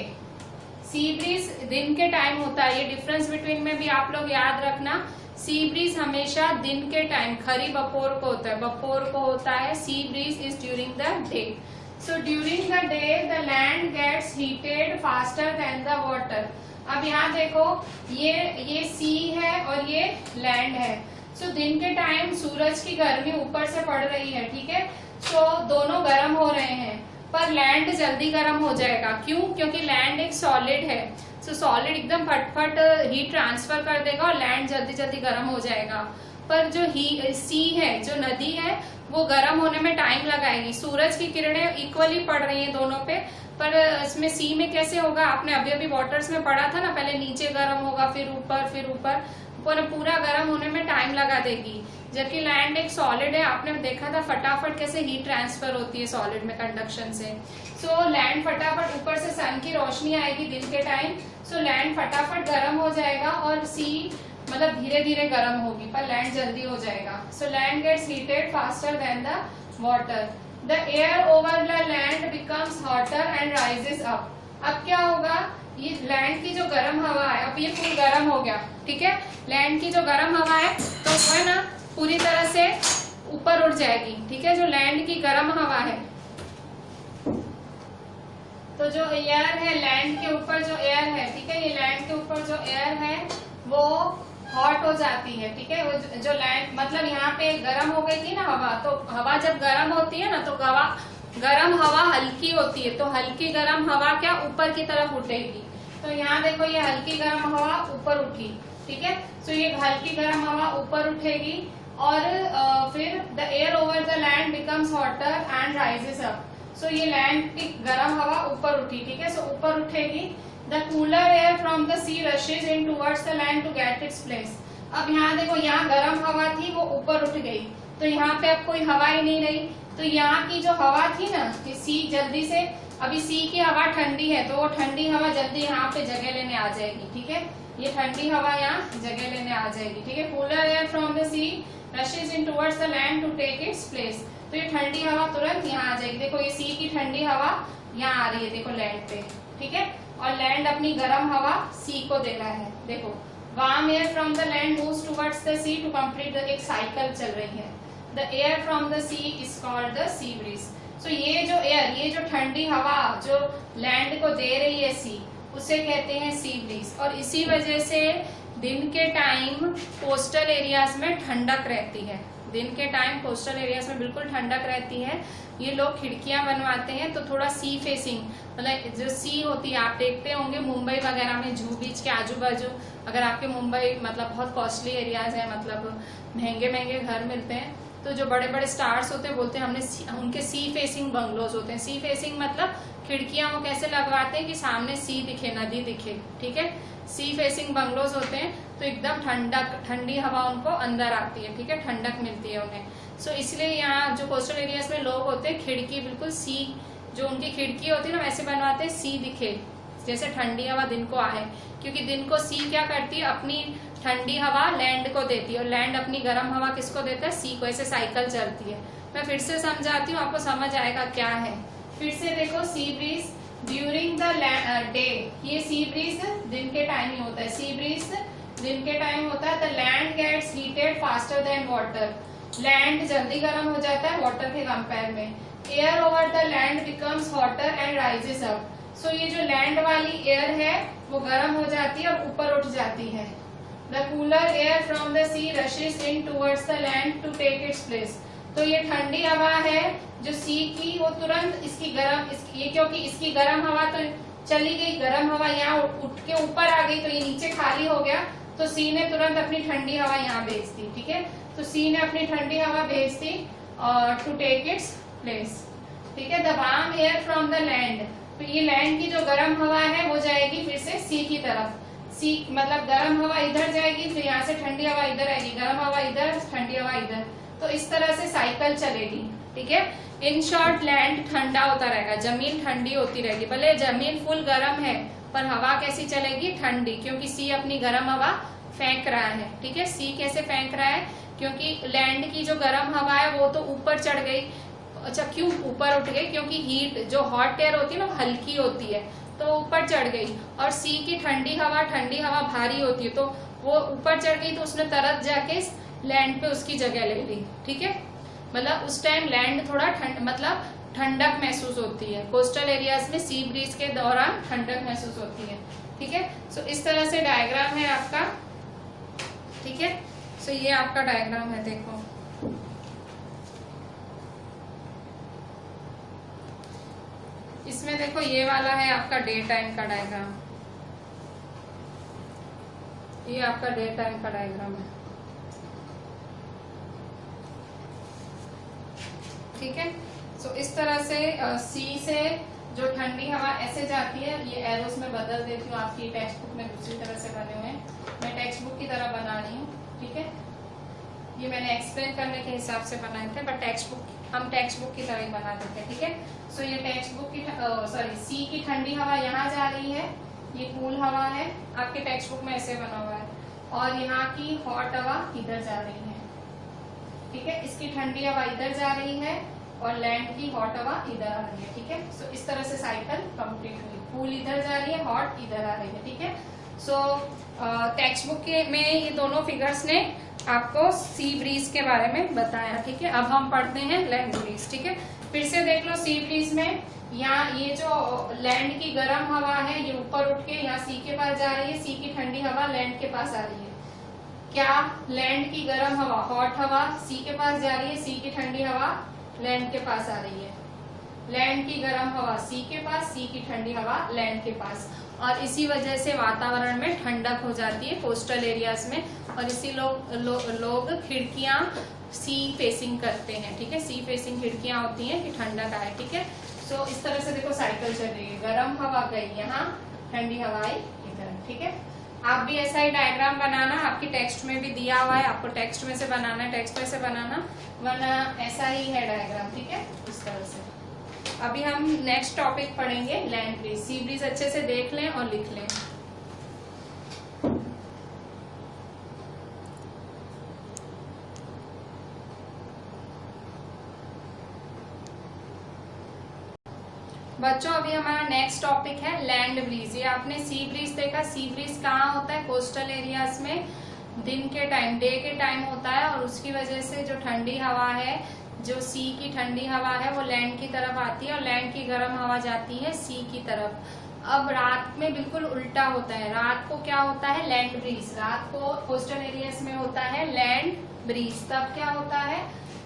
sea breeze दिन के टाइम होता है। ये डिफरेंस बिटवीन में भी आप लोग याद रखना। सी ब्रीज हमेशा दिन के टाइम, खरी बपोर को होता है, बपोर को होता है। Sea breeze is during the day. So during the day the land gets heated faster than the water. अब यहाँ देखो, ये सी है और ये लैंड है। सो दिन के टाइम सूरज की गर्मी ऊपर से पड़ रही है। ठीक है, सो दोनों गर्म हो रहे हैं, पर लैंड जल्दी गर्म हो जाएगा। क्यों? क्योंकि लैंड एक सॉलिड है। सो सॉलिड एकदम फटफट हीट ट्रांसफर कर देगा और लैंड जल्दी जल्दी गर्म हो जाएगा। पर जो सी है, जो नदी है, वो गर्म होने में टाइम लगाएगी। सूरज की किरणें इक्वली पड़ रही हैं दोनों पे, पर इसमें सी में कैसे होगा? आपने अभी अभी वाटर्स में पढ़ा था ना, पहले नीचे गर्म होगा, फिर ऊपर, पूरा गर्म होने में टाइम लगा देगी। जबकि लैंड एक सॉलिड है, आपने देखा था फटाफट कैसे हीट ट्रांसफर होती है सॉलिड में कंडक्शन से। सो लैंड फटाफट, ऊपर से सन की रोशनी आएगी दिन के टाइम, सो लैंड फटाफट गर्म हो जाएगा और सी मतलब धीरे धीरे गर्म होगी, पर लैंड जल्दी हो जाएगा। So land gets heated faster than the water. The air over the land becomes hotter and rises up. अब क्या होगा? ये लैंड की जो गर्म हवा है, अब ये फुल गर्म हो गया। ठीक है, लैंड की जो गर्म हवा है तो वो है ना पूरी तरह से ऊपर उड़ जाएगी। ठीक है, जो लैंड की गर्म हवा है, तो जो एयर है लैंड के ऊपर, जो एयर है, ठीक है, ये लैंड के ऊपर जो एयर है वो हॉट हो जाती है। ठीक है, वो जो लैंड मतलब यहाँ पे गर्म हो गई थी ना हवा, तो हवा जब गर्म होती है ना तो गर्म हवा हल्की होती है, तो हल्की गर्म हवा क्या ऊपर की तरफ उठेगी। तो यहाँ देखो, ये हल्की गर्म हवा ऊपर उठी। ठीक है, सो ये हल्की गर्म हवा ऊपर उठेगी और फिर the air over the land becomes hotter and rises up. So ये लैंड की गर्म हवा ऊपर उठी। ठीक है, सो ऊपर उठेगी। The cooler air from the sea rushes in towards the land to get its place. अब यहाँ देखो, यहाँ गर्म हवा थी वो ऊपर उठ गई, तो यहाँ पे अब कोई हवा ही नहीं रही, तो यहाँ की जो हवा थी ना, कि सी जल्दी से, अभी सी की हवा ठंडी है तो वो ठंडी हवा जल्दी यहाँ पे जगह लेने आ जाएगी, ठीक है। ये ठंडी हवा यहाँ जगह लेने आ जाएगी, ठीक है। Cooler air from the sea rushes in towards the land to take its place. तो ये ठंडी हवा तुरंत यहाँ आ जाएगी। देखो ये सी की ठंडी हवा यहाँ आ रही है, देखो लैंड पे, ठीक है। और लैंड अपनी गर्म हवा सी को दे रहा है। देखो warm air from the land moves towards the sea to complete the, एक साइकिल चल रही है। The air from the sea is called the sea breeze. तो ये जो एयर, ये जो ठंडी हवा जो लैंड को दे रही है सी, उसे कहते हैं सी ब्रीज। और इसी वजह से दिन के टाइम कोस्टल एरियाज में ठंडक रहती है। दिन के टाइम कोस्टल एरियाज में बिल्कुल ठंडक रहती है। ये लोग खिड़कियां बनवाते हैं तो थोड़ा सी फेसिंग, मतलब जो सी होती है, आप देखते होंगे मुंबई वगैरह में जूहू बीच के आजू बाजू, अगर आपके मुंबई मतलब बहुत कॉस्टली एरियाज है, मतलब महंगे महंगे घर मिलते हैं, तो जो बड़े बड़े स्टार्स होते हैं बोलते हैं हमने उनके सी फेसिंग बंगलोज होते हैं। सी फेसिंग मतलब खिड़कियां वो कैसे लगवाते हैं कि सामने सी दिखे, नदी दिखे, ठीक है। सी फेसिंग बंगलोज होते हैं तो एकदम ठंडी हवा उनको अंदर आती है, ठीक है, ठंडक मिलती है उन्हें। सो इसलिए यहाँ जो कोस्टल एरियाज में लोग होते हैं खिड़की बिल्कुल सी, जो उनकी खिड़की होती है ना वैसे बनवाते हैं, सी दिखे, जैसे ठंडी हवा दिन को आए। क्योंकि दिन को सी क्या करती है, अपनी ठंडी हवा लैंड को देती है और लैंड अपनी गर्म हवा किसको देता है, सी को। ऐसे साइकिल चलती है। मैं फिर से समझाती हूँ, आपको समझ आएगा क्या है। फिर से देखो, sea breeze during the day, ये सी ब्रीज दिन के टाइम ही होता है। सी ब्रीज दिन के टाइम होता है। The land gets heated faster than water, land जल्दी गर्म हो जाता है वाटर के कंपेयर में। Air over the land becomes hotter and rises up. So ये जो लैंड वाली एयर है वो गर्म हो जाती है और ऊपर उठ जाती है। The cooler air from the sea rushes in towards the land to take its place. तो ये ठंडी हवा है जो सी की, वो तुरंत इसकी गर्म, ये क्योंकि इसकी गर्म हवा तो चली गई, गर्म हवा यहाँ उठ के ऊपर आ गई तो ये नीचे खाली हो गया, तो सी ने तुरंत अपनी ठंडी हवा यहाँ भेज दी, ठीक है। तो सी ने अपनी ठंडी हवा भेज दी टू टेक इट्स प्लेस, ठीक है। The warm air from the land, तो ये लैंड की जो गर्म हवा है वो जाएगी फिर से सी की तरफ। सी मतलब गर्म हवा इधर जाएगी, फिर यहाँ से ठंडी हवा इधर आएगी, गर्म हवा इधर, ठंडी हवा इधर, तो इस तरह से साइकिल चलेगी, ठीक है। इन शॉर्ट लैंड ठंडा होता रहेगा, जमीन ठंडी होती रहेगी। भले जमीन फुल गर्म है पर हवा कैसी चलेगी, ठंडी, क्योंकि सी अपनी गर्म हवा फेंक रहा है, ठीक है। सी कैसे फेंक रहा है, क्योंकि लैंड की जो गर्म हवा है वो तो ऊपर चढ़ गई। अच्छा, क्यों ऊपर उठ गई, क्योंकि हीट, जो हॉट एयर होती है ना हल्की होती है तो ऊपर चढ़ गई, और सी की ठंडी हवा भारी होती है तो वो ऊपर चढ़ गई, तो उसने तरत जाके लैंड पे उसकी जगह ले ली, ठीक है। मतलब उस टाइम लैंड थोड़ा मतलब ठंडक महसूस होती है। कोस्टल एरियाज में सी ब्रीज के दौरान ठंडक महसूस होती है, ठीक है। सो इस तरह से डायग्राम है आपका, ठीक है। सो ये आपका डायग्राम है, देखो इसमें देखो ये वाला है आपका डे टाइम का डायग्राम, ये आपका डे टाइम का डायग्राम है, ठीक है। सो इस तरह से सी से जो ठंडी हवा ऐसे जाती है, ये एरोस में बदल देती हूँ, आपकी टेक्स्ट बुक में दूसरी तरह से बने हुए हैं, मैं टेक्स्ट बुक की तरह बना रही हूँ, ठीक है। ये मैंने एक्सप्लेन करने के हिसाब से बनाए थे, बट हम टेक्स्ट बुक की तरह ही बना देते हैं, ठीक है। सो ये टेक्स्ट बुक की सी की ठंडी हवा यहाँ जा रही है, ये कूल हवा है, आपके टेक्स्ट बुक में ऐसे बना हुआ है, और यहाँ की हॉट हवा इधर जा रही है, ठीक है। इसकी ठंडी हवा इधर जा रही है और लैंड की हॉट हवा इधर आ रही है, ठीक है। सो इस तरह से साइकिल कंप्लीट हुई, कूल इधर जा रही है, हॉट इधर आ रही है, ठीक है। सो टेक्स्ट बुक में ये दोनों फिगर्स ने आपको सी ब्रीज के बारे में बताया, ठीक है। अब हम पढ़ते हैं लैंड ब्रीज, ठीक है। फिर से देख लो, सी ब्रीज में यहाँ ये जो लैंड की गर्म हवा है ये ऊपर उठ के यहाँ सी के पास जा रही है, सी की ठंडी हवा लैंड के पास आ रही है। क्या लैंड की गर्म हवा, हॉट हवा सी के पास जा रही है, सी की ठंडी हवा लैंड के पास आ रही है। लैंड की गर्म हवा सी के पास, सी की ठंडी हवा लैंड के पास, और इसी वजह से वातावरण में ठंडक हो जाती है कोस्टल एरियाज में, और इसी लोग खिड़कियां सी फेसिंग करते हैं, ठीक है। सी फेसिंग खिड़कियां होती हैं कि ठंडक आए, ठीक है। सो इस तरह से देखो साइकिल चल रही है, गर्म हवा गई यहाँ, ठंडी हवा आई इधर, ठीक है। आप भी ऐसा ही डायग्राम बनाना, आपकी टेक्स्ट में भी दिया हुआ है, आपको टेक्स्ट में से बनाना है, टेक्स्ट में से बनाना, वरना ऐसा ही है डायग्राम, ठीक है, इस तरह से। अभी हम नेक्स्ट टॉपिक पढ़ेंगे लैंड ब्रीज। सी ब्रीज अच्छे से देख लें और लिख लें। बच्चों अभी हमारा नेक्स्ट टॉपिक है लैंड ब्रीज। ये आपने सी ब्रीज देखा, सी ब्रीज कहाँ होता है? कोस्टल एरियाज में दिन के टाइम, डे के टाइम होता है, और उसकी वजह से जो ठंडी हवा है, जो सी की ठंडी हवा है वो लैंड की तरफ आती है और लैंड की गर्म हवा जाती है सी की तरफ। अब रात में बिल्कुल उल्टा होता है, रात को क्या होता है? Land breeze. रात को कोस्टल एरियाज में होता है लैंड ब्रीज। तब क्या होता है?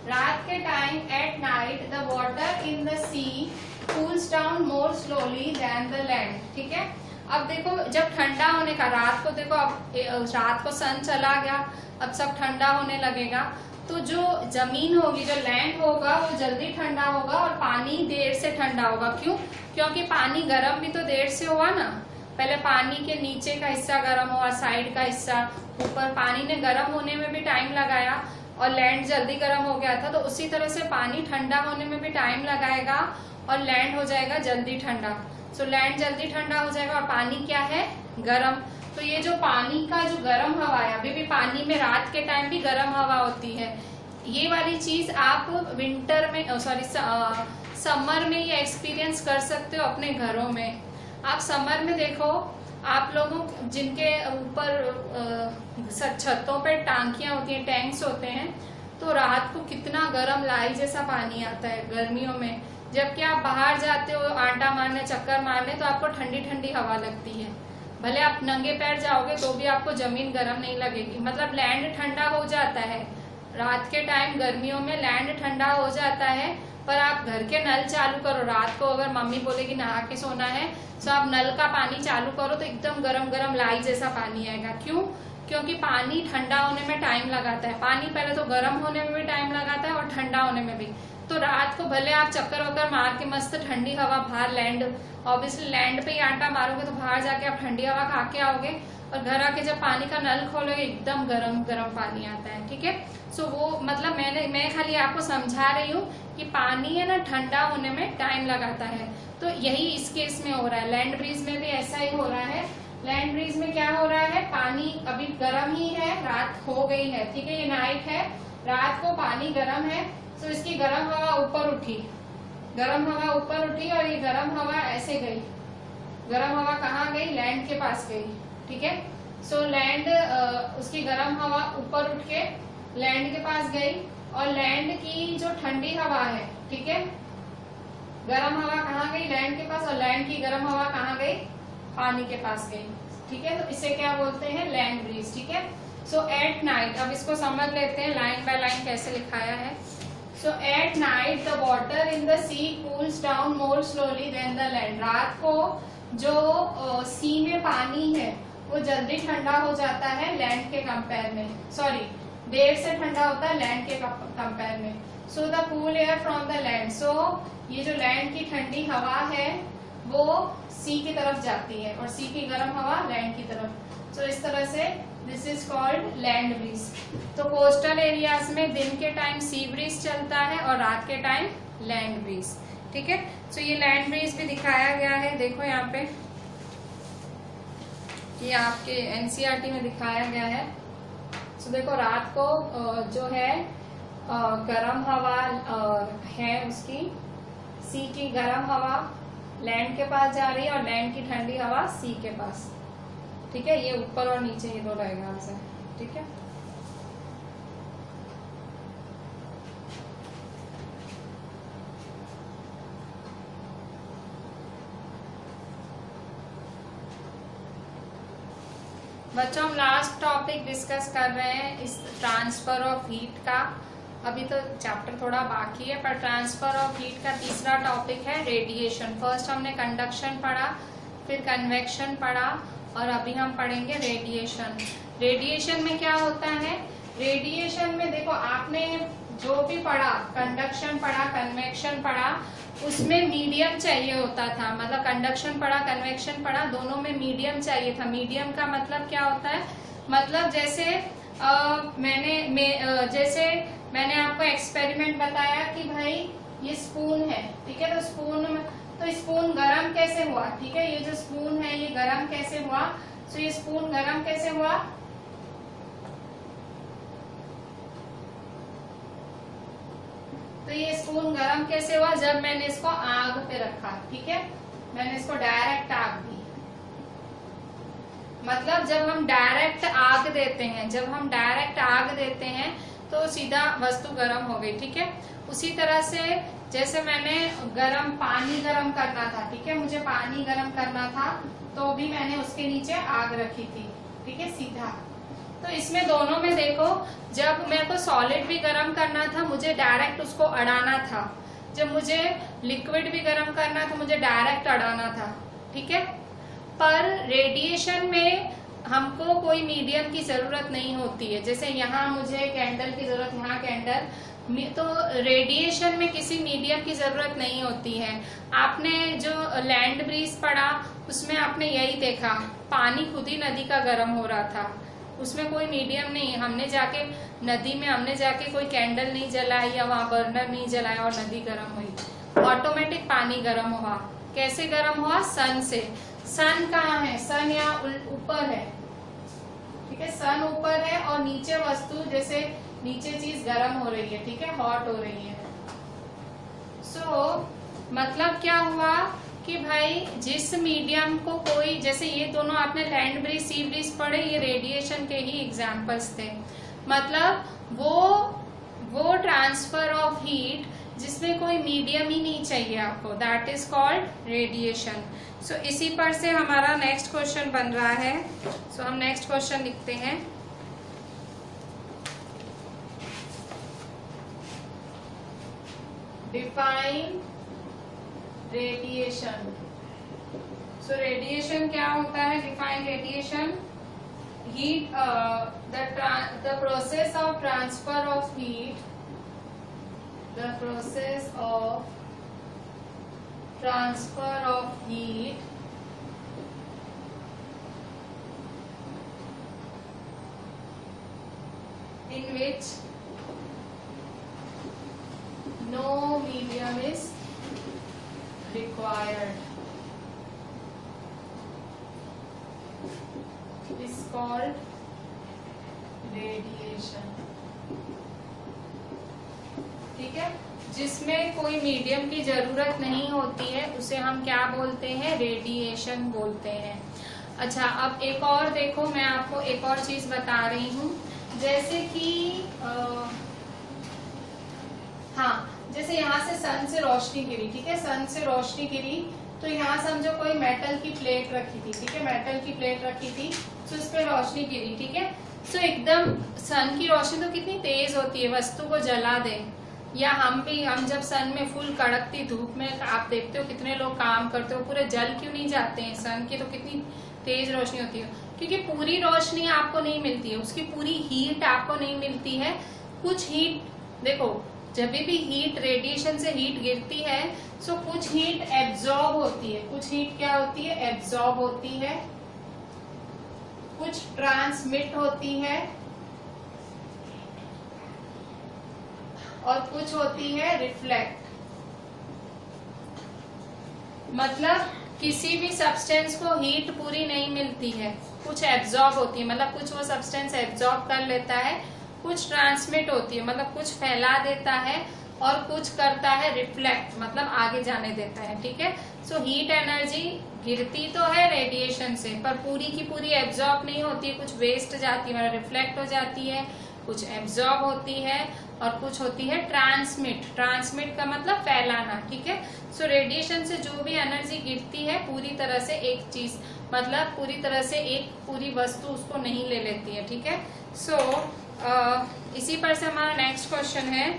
रात के time at night the water in the sea cools down more slowly than the land. ठीक है, अब देखो जब ठंडा होने का, रात को देखो, अब रात को सन चला गया, अब सब ठंडा होने लगेगा, तो जो जमीन होगी, जो लैंड होगा वो जल्दी ठंडा होगा और पानी देर से ठंडा होगा। क्यों? क्योंकि पानी गर्म भी तो देर से हुआ ना। पहले पानी के नीचे का हिस्सा गर्म हुआ, साइड का हिस्सा, ऊपर पानी ने गर्म होने में भी टाइम लगाया और लैंड जल्दी गर्म हो गया था। तो उसी तरह से पानी ठंडा होने में भी टाइम लगाएगा और लैंड हो जाएगा जल्दी ठंडा। सो लैंड जल्दी ठंडा हो जाएगा और पानी क्या है? गर्म। तो ये जो पानी का जो गर्म हवा है, अभी भी पानी में रात के टाइम भी गर्म हवा होती है। ये वाली चीज आप विंटर में, समर में ये एक्सपीरियंस कर सकते हो अपने घरों में। आप समर में देखो, आप लोगों जिनके ऊपर छतों पर टांकियां होती हैं, टैंक्स होते हैं, तो रात को कितना गर्म लाई जैसा पानी आता है गर्मियों में। जबकि आप बाहर जाते हो आंटा मारने, चक्कर मारने, तो आपको ठंडी ठंडी हवा लगती है। भले आप नंगे पैर जाओगे तो भी आपको जमीन गर्म नहीं लगेगी। मतलब लैंड ठंडा हो जाता है रात के टाइम, गर्मियों में लैंड ठंडा हो जाता है। पर आप घर के नल चालू करो, रात को अगर मम्मी बोलेगी नहा के सोना है, तो आप नल का पानी चालू करो तो एकदम गरम गरम लाई जैसा पानी आएगा। क्यों? क्योंकि पानी ठंडा होने में टाइम लगाता है। पानी पहले तो गर्म होने में भी टाइम लगाता है और ठंडा होने में भी। तो रात को भले आप चक्कर वक्कर मार के मस्त ठंडी हवा बाहर, लैंड ऑब्वियसली लैंड पे ही आटा मारोगे तो बाहर जाके आप ठंडी हवा खा के आओगे, और घर आके जब पानी का नल खोलोगे एकदम गरम गरम पानी आता है। ठीक है, सो वो मतलब मैं खाली आपको समझा रही हूँ कि पानी है ना ठंडा होने में टाइम लगाता है। तो यही इस केस में हो रहा है, लैंड ब्रीज में भी ऐसा ही हो रहा है। लैंड ब्रीज में क्या हो रहा है? पानी अभी गर्म ही है, रात हो गई है, ठीक है, ये नाइट है, रात को पानी गर्म है, तो इसकी गर्म हवा ऊपर उठी, गर्म हवा ऊपर उठी और ये गर्म हवा ऐसे गई। गर्म हवा कहाँ गई? लैंड के पास गई। ठीक है, सो लैंड उसकी गर्म हवा ऊपर उठ के लैंड के पास गई, और लैंड की जो ठंडी हवा है, ठीक है, गर्म हवा कहाँ गई? लैंड के पास, और लैंड की गर्म हवा कहाँ गई? पानी के पास गई। ठीक है, तो इसे क्या बोलते हैं? Land breeze. ठीक है, सो एट नाइट, अब इसको समझ लेते हैं लाइन बाय लाइन कैसे लिखाया है। So at night the water in the sea cools down more slowly than the land. रात को जो सी में पानी है वो जल्दी ठंडा हो जाता है लैंड के कंपेयर में, सॉरी देर से ठंडा होता है लैंड के कंपेयर में। So the cool air from the land, so ये जो लैंड की ठंडी हवा है वो सी की तरफ जाती है और सी की गर्म हवा लैंड की तरफ। सो इस तरह से this is called land breeze. तो कोस्टल एरियाज में दिन के टाइम सी ब्रीज चलता है और रात के टाइम लैंड ब्रीज। ठीक है, तो ये लैंड ब्रीज भी दिखाया गया है, देखो यहाँ पे, ये आपके एनसीईआरटी में दिखाया गया है। तो देखो रात को जो है गर्म हवा है, उसकी सी की गर्म हवा लैंड के पास जा रही है और लैंड की ठंडी हवा सी के पास। ठीक है, ये ऊपर और नीचे ये दो डायग्राम्स है। ठीक है, बच्चों हम लास्ट टॉपिक डिस्कस कर रहे हैं इस ट्रांसफर ऑफ हीट का। अभी तो चैप्टर थोड़ा बाकी है, पर ट्रांसफर ऑफ हीट का तीसरा टॉपिक है रेडिएशन। फर्स्ट हमने कंडक्शन पढ़ा, फिर कन्वेक्शन पढ़ा, और अभी हम पढ़ेंगे रेडिएशन। रेडिएशन में क्या होता है? रेडिएशन में देखो आपने जो भी पढ़ा, कंडक्शन पढ़ा, कन्वेक्शन पढ़ा, उसमें मीडियम चाहिए होता था, मतलब कंडक्शन पढ़ा कन्वेक्शन पढ़ा, दोनों में मीडियम चाहिए था। मीडियम का मतलब क्या होता है, मतलब जैसे मैंने आपको एक्सपेरिमेंट बताया कि भाई ये स्पून है, ठीक है, तो स्पून गरम कैसे हुआ, ठीक है, ये जो स्पून है ये गरम कैसे हुआ, तो ये स्पून गरम कैसे हुआ, तो ये स्पून गरम कैसे हुआ, जब मैंने इसको आग पे रखा, ठीक है, मैंने इसको डायरेक्ट आग दी। मतलब जब हम डायरेक्ट आग देते हैं तो सीधा वस्तु गर्म हो गई, ठीक है। उसी तरह से जैसे मैंने पानी गर्म करना था, ठीक है, मुझे पानी गर्म करना था तो भी मैंने उसके नीचे आग रखी थी, ठीक है, सीधा। तो इसमें दोनों में देखो, जब मेरे को सॉलिड भी गर्म करना था मुझे डायरेक्ट उसको अड़ाना था, जब मुझे लिक्विड भी गर्म करना था मुझे डायरेक्ट अड़ाना था, ठीक है। पर रेडिएशन में हमको कोई मीडियम की जरूरत नहीं होती है। जैसे यहाँ मुझे कैंडल की जरूरत, यहाँ कैंडल, तो रेडिएशन में किसी मीडियम की जरूरत नहीं होती है। आपने जो लैंड ब्रीज पढ़ा उसमें आपने यही देखा, पानी खुद ही नदी का गर्म हो रहा था, उसमें कोई मीडियम नहीं है। नदी में हमने जाके कोई कैंडल नहीं जलाई या वहाँ बर्नर नहीं जलाया और नदी गर्म हुई, ऑटोमेटिक पानी गर्म हुआ। कैसे गर्म हुआ, सन से। सन कहाँ है, सन यहाँ ऊपर है, ठीक है, सन ऊपर है और नीचे वस्तु, जैसे नीचे चीज गर्म हो रही है, ठीक है, हॉट हो रही है। मतलब क्या हुआ कि भाई जिस मीडियम को कोई, जैसे ये दोनों आपने लैंड ब्रीज सी ब्रीज पढ़े, ये रेडिएशन के ही एग्जाम्पल्स थे। मतलब वो ट्रांसफर ऑफ हीट जिसमें कोई मीडियम ही नहीं चाहिए आपको, दैट इज कॉल्ड रेडिएशन। सो इसी पर से हमारा नेक्स्ट क्वेश्चन बन रहा है। सो हम नेक्स्ट क्वेश्चन लिखते हैं। Define radiation. सो रेडिएशन क्या होता है, define radiation, heat, the process of transfer of heat, the process of transfer of heat in which no medium is required is called radiation। ठीक है, जिसमें कोई मीडियम की जरूरत नहीं होती है उसे हम क्या बोलते हैं, रेडिएशन बोलते हैं। अच्छा, अब एक और देखो, मैं आपको एक और चीज बता रही हूँ, जैसे कि जैसे यहाँ से सन से रोशनी गिरी, ठीक है, सन से रोशनी गिरी, तो यहाँ समझो कोई मेटल की प्लेट रखी थी, ठीक है, मेटल की प्लेट रखी थी, तो इस पे रोशनी गिरी, ठीक है। तो एकदम सन की रोशनी तो कितनी तेज होती है, वस्तु को जला दे। या हम जब सन में फुल कड़कती धूप में आप देखते हो कितने लोग काम करते हो, पूरे जल क्यों नहीं जाते हैं, सन की तो कितनी तेज रोशनी होती है, क्योंकि पूरी रोशनी आपको नहीं मिलती है, उसकी पूरी हीट आपको नहीं मिलती है। कुछ हीट देखो, जब भी हीट, रेडिएशन से हीट गिरती है तो कुछ हीट एब्जॉर्ब होती है, कुछ हीट क्या होती है, एब्जॉर्ब होती है, कुछ ट्रांसमिट होती है और कुछ होती है रिफ्लेक्ट। मतलब किसी भी सब्सटेंस को हीट पूरी नहीं मिलती है, कुछ एब्जॉर्ब होती है, मतलब कुछ वो सब्सटेंस एब्जॉर्ब कर लेता है, कुछ ट्रांसमिट होती है, मतलब कुछ फैला देता है, और कुछ करता है रिफ्लेक्ट, मतलब आगे जाने देता है, ठीक है। सो हीट एनर्जी गिरती तो है रेडिएशन से, पर पूरी की पूरी एब्जॉर्ब नहीं होती है, कुछ वेस्ट जाती है, मतलब रिफ्लेक्ट हो जाती है, कुछ एब्जॉर्ब होती है और कुछ होती है ट्रांसमिट। ट्रांसमिट का मतलब फैलाना, ठीक है। सो रेडिएशन से जो भी एनर्जी गिरती है पूरी तरह से एक चीज, मतलब पूरी तरह से एक पूरी वस्तु उसको नहीं ले लेती है, ठीक है। सो इसी पर से हमारा नेक्स्ट क्वेश्चन है,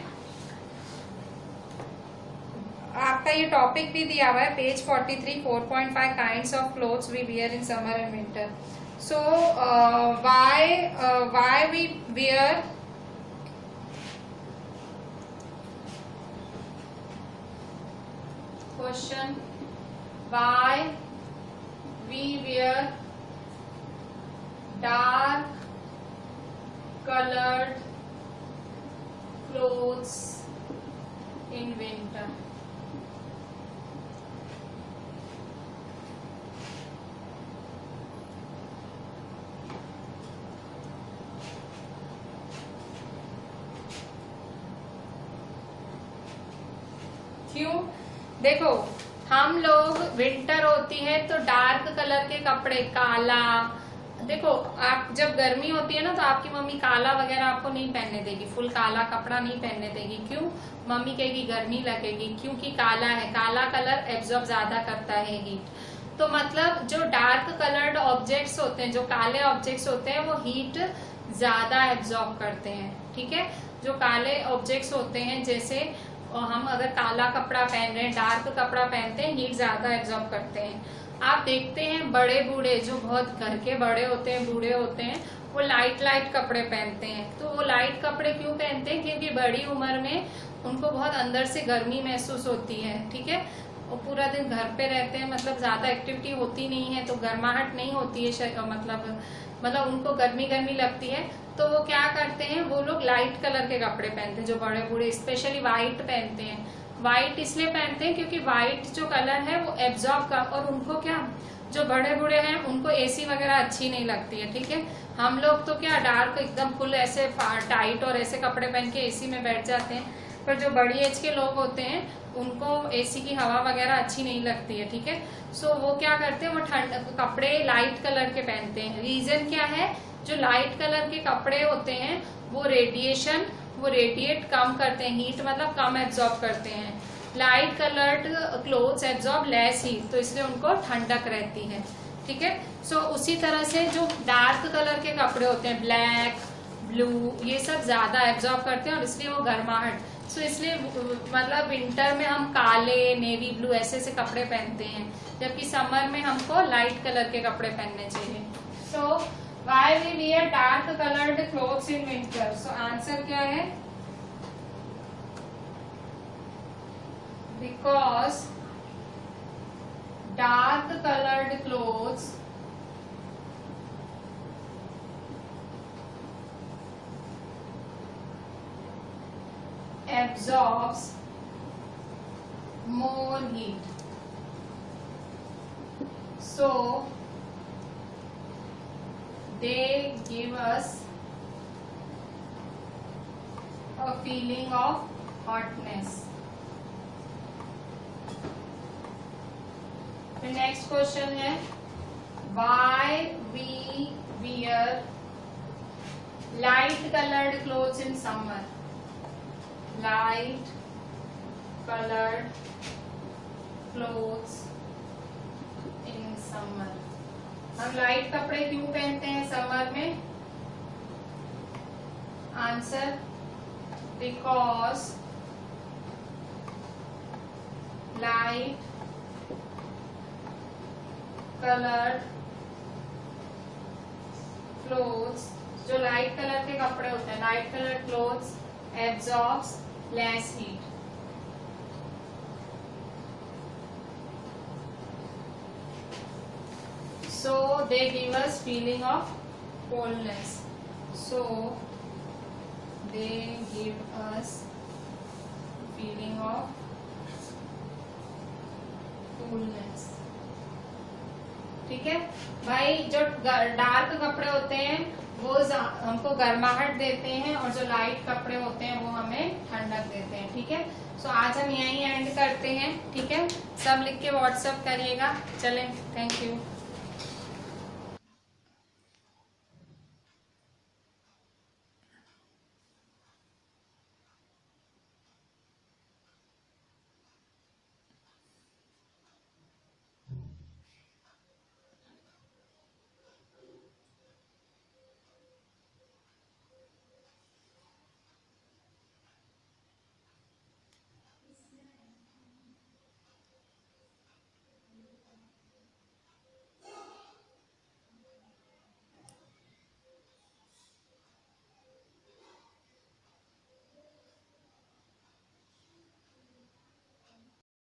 आपका ये टॉपिक भी दिया हुआ है page 43, 4.5 kinds of clothes we wear in summer and winter. So why we wear question, why we wear dark colored clothes in winter? क्यों? देखो, हम लोग विंटर होती है तो डार्क कलर के कपड़े, काला, देखो आप जब गर्मी होती है ना तो आपकी मम्मी काला वगैरह आपको नहीं पहनने देगी, फुल काला कपड़ा नहीं पहनने देगी। क्यों? मम्मी कहेगी गर्मी लगेगी, क्योंकि काला है, काला कलर एब्जॉर्ब ज्यादा करता है हीट। तो मतलब जो डार्क कलर्ड ऑब्जेक्ट्स होते हैं, जो काले ऑब्जेक्ट्स होते हैं, वो हीट ज्यादा एब्जॉर्ब करते हैं। ठीक है, जो काले ऑब्जेक्ट्स होते हैं, जैसे हम अगर काला कपड़ा पहन रहे हैं, डार्क कपड़ा पहनते हैं, हीट ज्यादा एब्जॉर्ब करते हैं। आप देखते हैं बड़े बूढ़े, जो बहुत घर के बड़े होते हैं, बूढ़े होते हैं, वो लाइट लाइट कपड़े पहनते हैं। तो वो लाइट कपड़े क्यों पहनते हैं? क्योंकि बड़ी उम्र में उनको बहुत अंदर से गर्मी महसूस होती है। ठीक है, वो पूरा दिन घर पे रहते हैं, मतलब ज्यादा एक्टिविटी होती नहीं है, तो गर्माहट नहीं होती है, मतलब उनको गर्मी गर्मी लगती है। तो वो क्या करते हैं, वो लोग लाइट कलर के कपड़े पहनते हैं। जो बड़े बूढ़े स्पेशली व्हाइट पहनते हैं। व्हाइट इसलिए पहनते हैं क्योंकि व्हाइट जो कलर है वो एब्जॉर्ब कर, और उनको क्या, जो बड़े बूढ़े हैं उनको एसी वगैरह अच्छी नहीं लगती है। ठीक है, हम लोग तो क्या डार्क एकदम फुल ऐसे टाइट और ऐसे कपड़े पहन के एसी में बैठ जाते हैं, पर जो बड़ी एज के लोग होते हैं उनको एसी की हवा वगैरह अच्छी नहीं लगती है। ठीक है, सो वो क्या करते हैं, वो ठंड कपड़े लाइट कलर के पहनते हैं। रीजन क्या है, जो लाइट कलर के कपड़े होते हैं वो रेडिएट कम करते हैं, हीट मतलब कम एब्जॉर्ब करते हैं। Light coloured clothes absorb less heat, तो इसलिए उनको ठंडक रहती है। ठीक है, सो उसी तरह से जो डार्क कलर के कपड़े होते हैं, ब्लैक, ब्लू, ये सब ज्यादा एब्जॉर्ब करते हैं और इसलिए वो गर्माहट, सो इसलिए मतलब विंटर में हम काले, नेवी ब्लू ऐसे कपड़े पहनते हैं, जबकि समर में हमको लाइट कलर के कपड़े पहनने चाहिए। सो why we wear dark colored clothes in winter? So answer क्या है? Because dark colored clothes absorbs more heat. So they give us a feeling of hotness. The next question है, why we wear light colored clothes in summer? Light colored clothes in summer. हम light कपड़े क्यों पहनते हैं summer में? Answer, because light coloured clothes, जो light colour के कपड़े होते हैं, light colour clothes absorbs less heat. So they give us feeling of coldness. So they give us feeling of coolness. ठीक है भाई, जो डार्क कपड़े होते हैं वो हमको गर्माहट देते हैं, और जो लाइट कपड़े होते हैं वो हमें ठंडक देते हैं। ठीक है, सो आज हम यहीं एंड करते हैं। ठीक है, सब लिख के व्हाट्सएप करिएगा। चलें, थैंक यू।